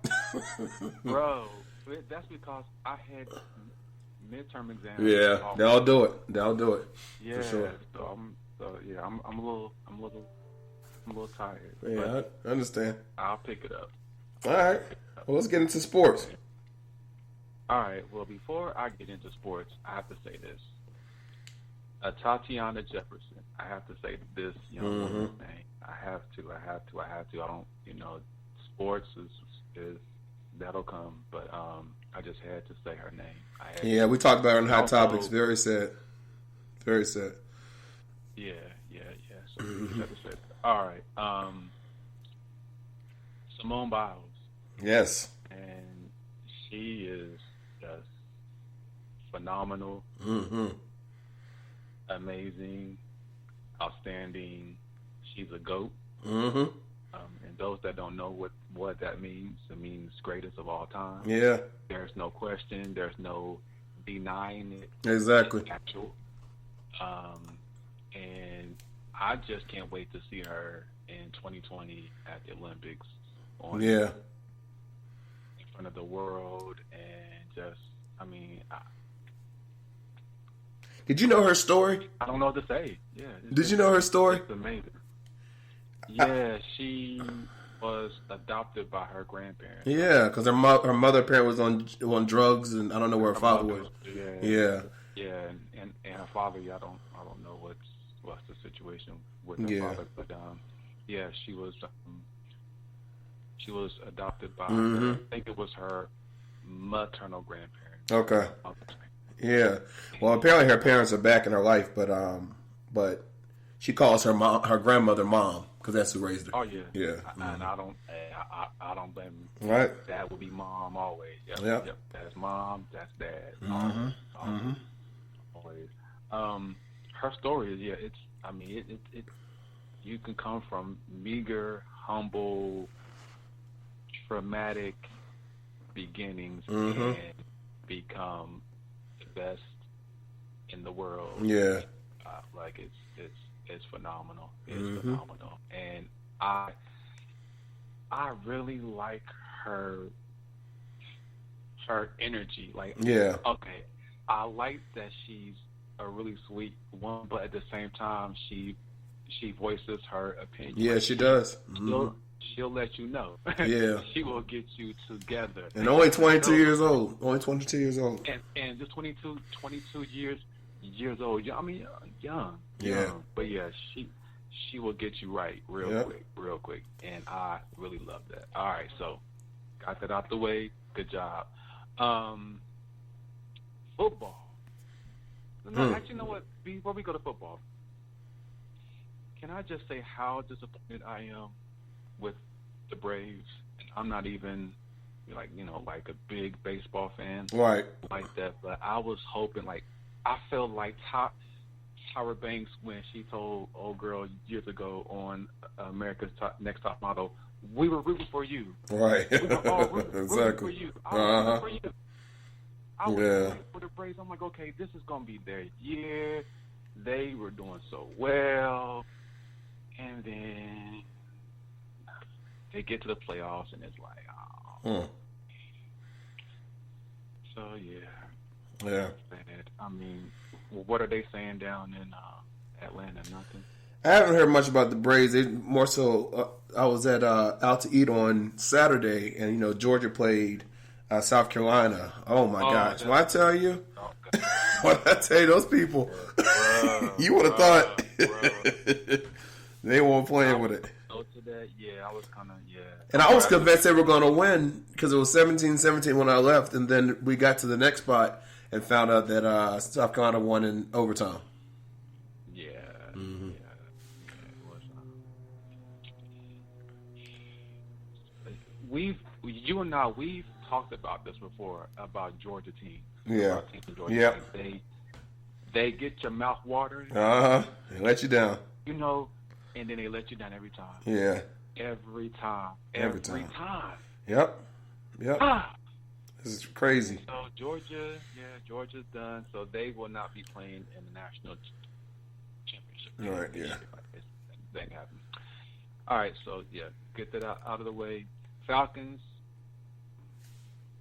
Bro, that's because I had midterm exams. Yeah, they'll do it. They'll do it. Yeah. For sure. I'm a little tired. Yeah, I understand. I'll pick it up. All right. Well, let's get into sports. All right. Well, before I get into sports, I have to say this. Tatiana Jefferson. I have to say this young woman's name. I have to. I don't. Sports is that'll come, but I just had to say her name. Yeah, we talked about her on Hot Also, Topics. Very sad. Very sad. Yeah. So you have to say that. All right. Simone Biles. Yes. And she is just phenomenal, amazing, outstanding. She's a GOAT. And those that don't know what that means, it means greatest of all time. Yeah. There's no question. There's no denying it. Exactly. It's actual. And I just can't wait to see her in 2020 at the Olympics. In front of the world, and just, Did you know her story? I don't know what to say. Yeah. Did you know her story? It's amazing. Yeah, she was adopted by her grandparents. Yeah, because her mother parent was on drugs, and I don't know where her father was. Yeah. And her father, I don't know what's the situation with her father, but yeah, she was adopted by her, I think it was her maternal grandparents. Okay. Yeah. Well, apparently her parents are back in her life, but she calls her grandmother mom because that's who raised her. Oh yeah. Yeah. And I don't blame her. Right. Dad would be mom always. Yep. That's mom. That's dad. Always. Her story is it. You can come from meager, humble, traumatic beginnings and become the best in the world. Yeah. It's phenomenal. It's phenomenal. And I really like her energy. Okay, I like that she's a really sweet woman, but at the same time she voices her opinion. Yeah, she does. She'll let you know. Yeah. She will get you together. And only 22 years old. Only 22 years old. And just 22 years old. Young. Yeah. But yeah, she will get you right real quick. And I really love that. All right, so got that out the way. Good job. Football. No, actually, you know what? Before we go to football, can I just say how disappointed I am with the Braves? And I'm not even like a big baseball fan, right? Like that. But I was hoping, I felt like Tyra Banks when she told old girl years ago on America's Next Top Model, we were rooting for you. Right. We were all rooting for you. I was rooting for you. I was rooting for the Braves. I'm like, okay, this is going to be their year. They were doing so well. and then they get to the playoffs, and it's like, oh. So yeah. I mean, what are they saying down in Atlanta? Nothing. I haven't heard much about the Braves. They more so. I was at out to eat on Saturday, and Georgia played South Carolina. Oh my gosh! When I tell you, those people, you would have thought they weren't playing with it. Yeah, I was kind of And I was convinced they were going to win because it was 17-17 when I left, and then we got to the next spot and found out that South Carolina won in overtime. Yeah. Mm-hmm. We've talked about this before about Georgia teams. Yeah. Georgia teams. They get your mouth watering. They let you down. And then they let you down every time. Yeah. Every time. Yep. This is crazy. So Georgia's done. So they will not be playing in the national championship. Right. Yeah. That ain't happening. All right. So get that out of the way. Falcons.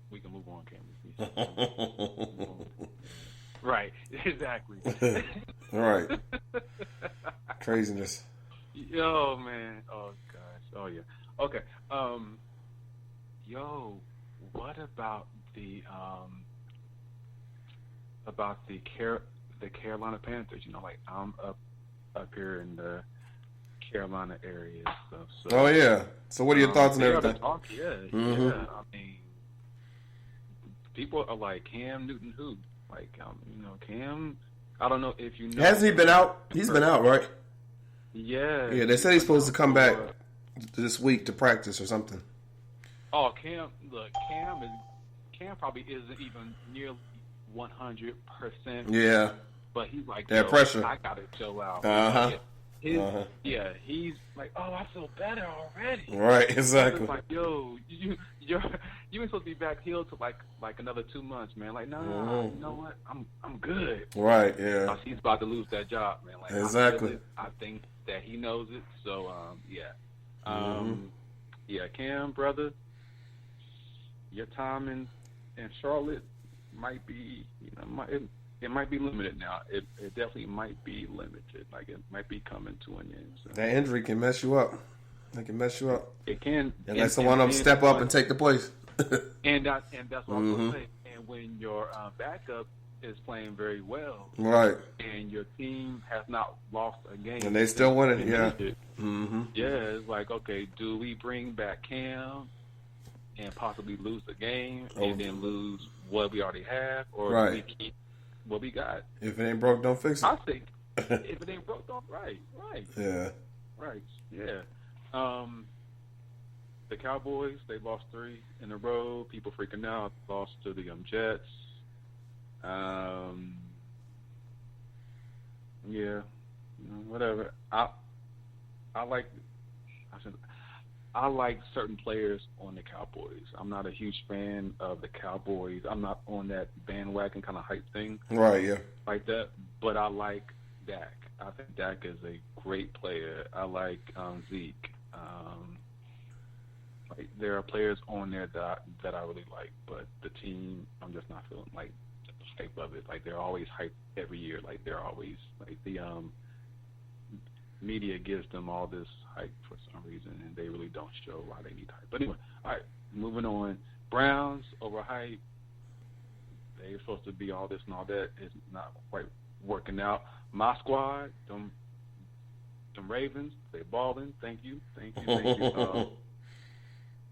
We can move on, can we? Right. Exactly. Right. Craziness. Yo, man. Oh gosh. Oh yeah. Okay. What about the Carolina Panthers? I'm up here in the Carolina area and stuff. So, oh yeah. So what are your thoughts on everything? Yeah. I mean, people are like Cam Newton who? Cam. I don't know if you know. Hasn't he been out? He's been out, right? Yeah. Yeah, they said he's supposed to come back this week to practice or something. Oh, Cam! Look, Cam probably isn't even nearly 100%. Yeah. But he's like, that pressure. I gotta chill out. Yeah, he's like, oh, I feel better already. Right, exactly. It's like, yo, you ain't supposed to be back healed to like another 2 months, man. Like, no, you know what? I'm good. Right, yeah. He's about to lose that job, man. Like, exactly. I think that he knows it. So, Cam, brother, your time in Charlotte might be, it might be limited now. It definitely might be limited. Like, it might be coming to an end. So. That injury can mess you up. It can mess you up. It can. Unless someone of them step up and take the place. and that's what I'm going to say. And when your backup is playing very well, right, and your team has not lost a game, and they still winning, yeah. Yeah, it's like, okay, do we bring back Cam and possibly lose the game and then lose what we already have, or do we keep what we got? If it ain't broke, don't fix it. I think if it ain't broke, don't right. Yeah. Right. Yeah. The Cowboys, they lost 3 in a row. People freaking out. Lost to the Jets. Whatever. I like certain players on the Cowboys. I'm not a huge fan of the Cowboys. I'm not on that bandwagon kind of hype thing. Right, yeah. Like that. But I like Dak. I think Dak is a great player. I like Zeke. There are players on there that I really like, but the team, I'm just not feeling like the hype of it. Like, they're always hyped every year. Like, they're always like the media gives them all this hype for some reason, and they really don't show why they need hype. But anyway, all right, moving on. Browns overhyped. They're supposed to be all this and all that. It's not quite working out. My squad, them Ravens, they balling. Thank you.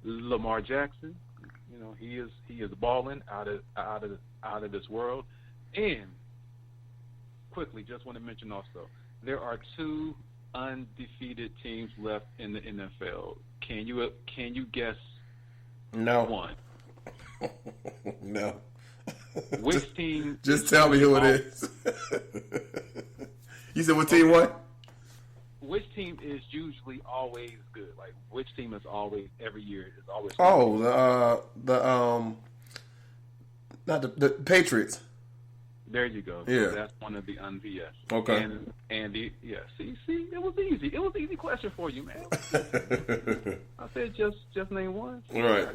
Lamar Jackson, he is balling out of this world. And quickly, just want to mention also, there are 2 undefeated teams left in the NFL. Can you guess? No. One. No. Which team? Just tell me who it is. You said what team? What? Which team is usually always good? Like, which team is always every year is always? Oh, not the Patriots. There you go. Yeah. So that's one of the unVS. Okay. And the see, it was easy. It was an easy question for you, man. I said just name one. Right.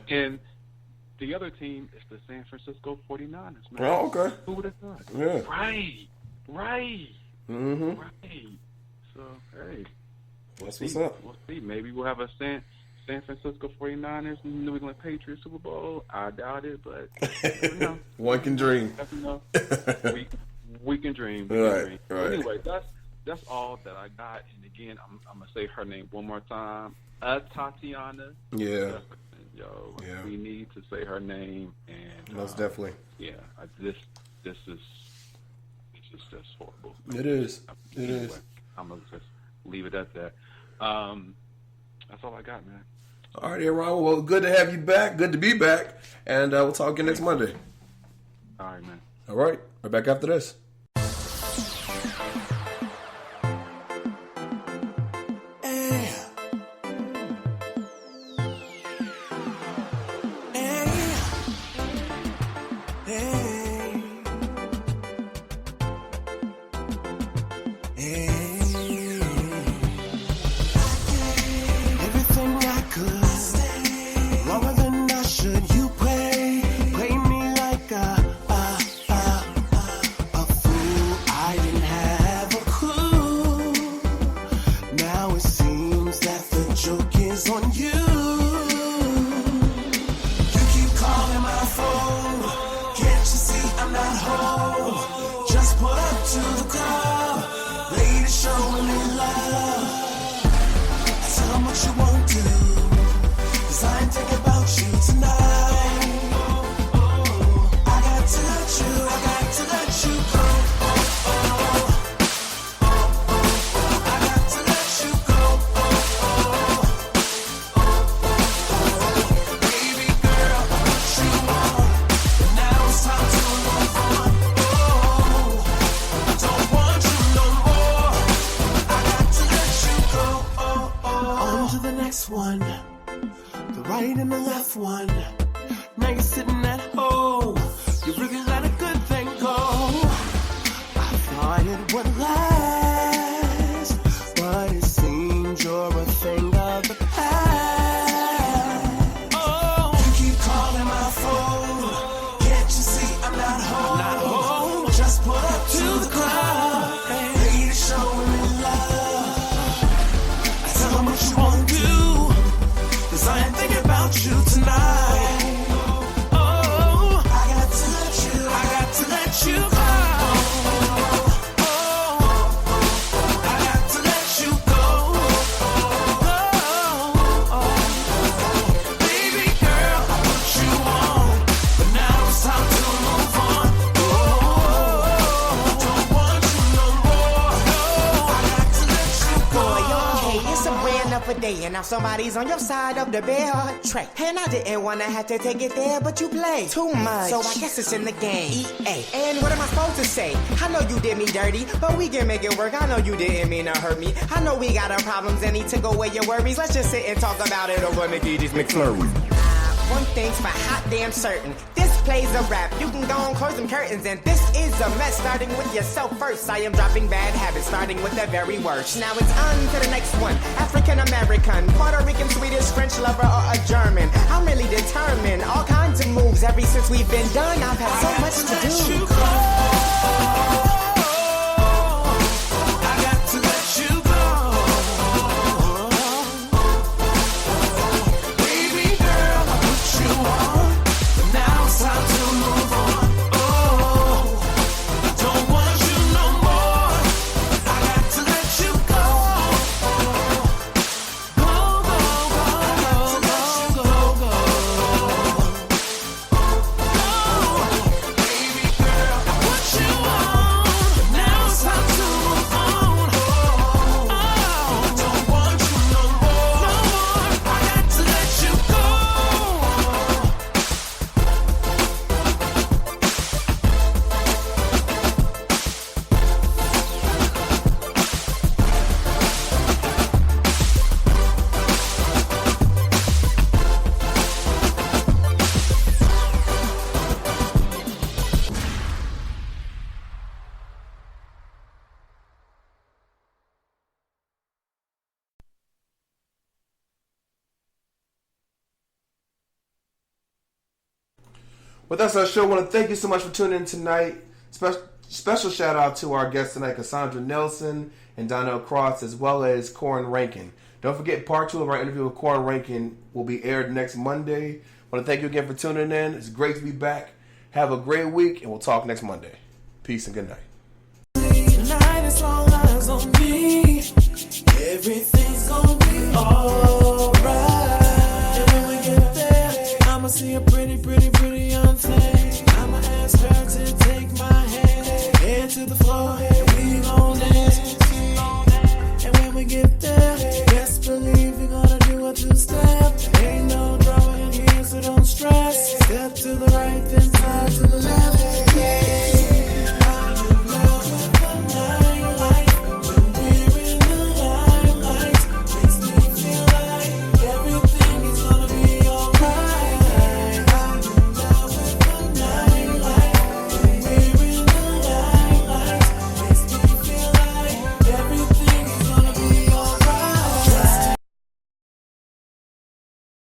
And the other team is the San Francisco 49ers, man. Oh, okay. Who would have thought? Yeah. Right. Mm-hmm. Right. So, hey. That's what's up. We'll see. Maybe we'll have a San Francisco 49ers, New England Patriots Super Bowl. I doubt it, but never know. One can dream. Never know. we can dream. Right. Anyway, that's all that I got. And again, I'm gonna say her name one more time. Tatiana. Yeah. Yo, we need to say her name. And most definitely. Yeah. This is just horrible. It is. Anyway, I'm gonna just leave it at that. That's all I got, man. All right, Aaron. Well, good to have you back. Good to be back. And we'll talk again next Monday. All right, man. All right. We're back after this. And now somebody's on your side of the bell tray. And I didn't wanna have to take it there, but you play too much. So I guess it's in the game. EA. And what am I supposed to say? I know you did me dirty, but we can make it work. I know you didn't mean to hurt me. I know we got our problems and need to go away your worries. Let's just sit and talk about it over McGee's McFlurry. One thing's for hot damn certain. This plays a rap. You can go and close them curtains. And this is a mess, starting with yourself first. I am dropping bad habits, starting with the very worst. Now it's on to the next one. African American, Puerto Rican, Swedish, French lover, or a German. I'm really determined. All kinds of moves ever since we've been done. I've had so much to do. Well, that's our show. I want to thank you so much for tuning in tonight. Special shout out to our guests tonight, Cassandra Nelson and Donnell Cross, as well as Corrin Rankin. Don't forget, part 2 of our interview with Corrin Rankin will be aired next Monday. I want to thank you again for tuning in. It's great to be back. Have a great week, and we'll talk next Monday. Peace and good night. Tonight is all eyes on me. Everything's gonna be alright. And when we get there, I'ma see a pretty young thing. I'ma ask her to take my hand to the floor. We gon'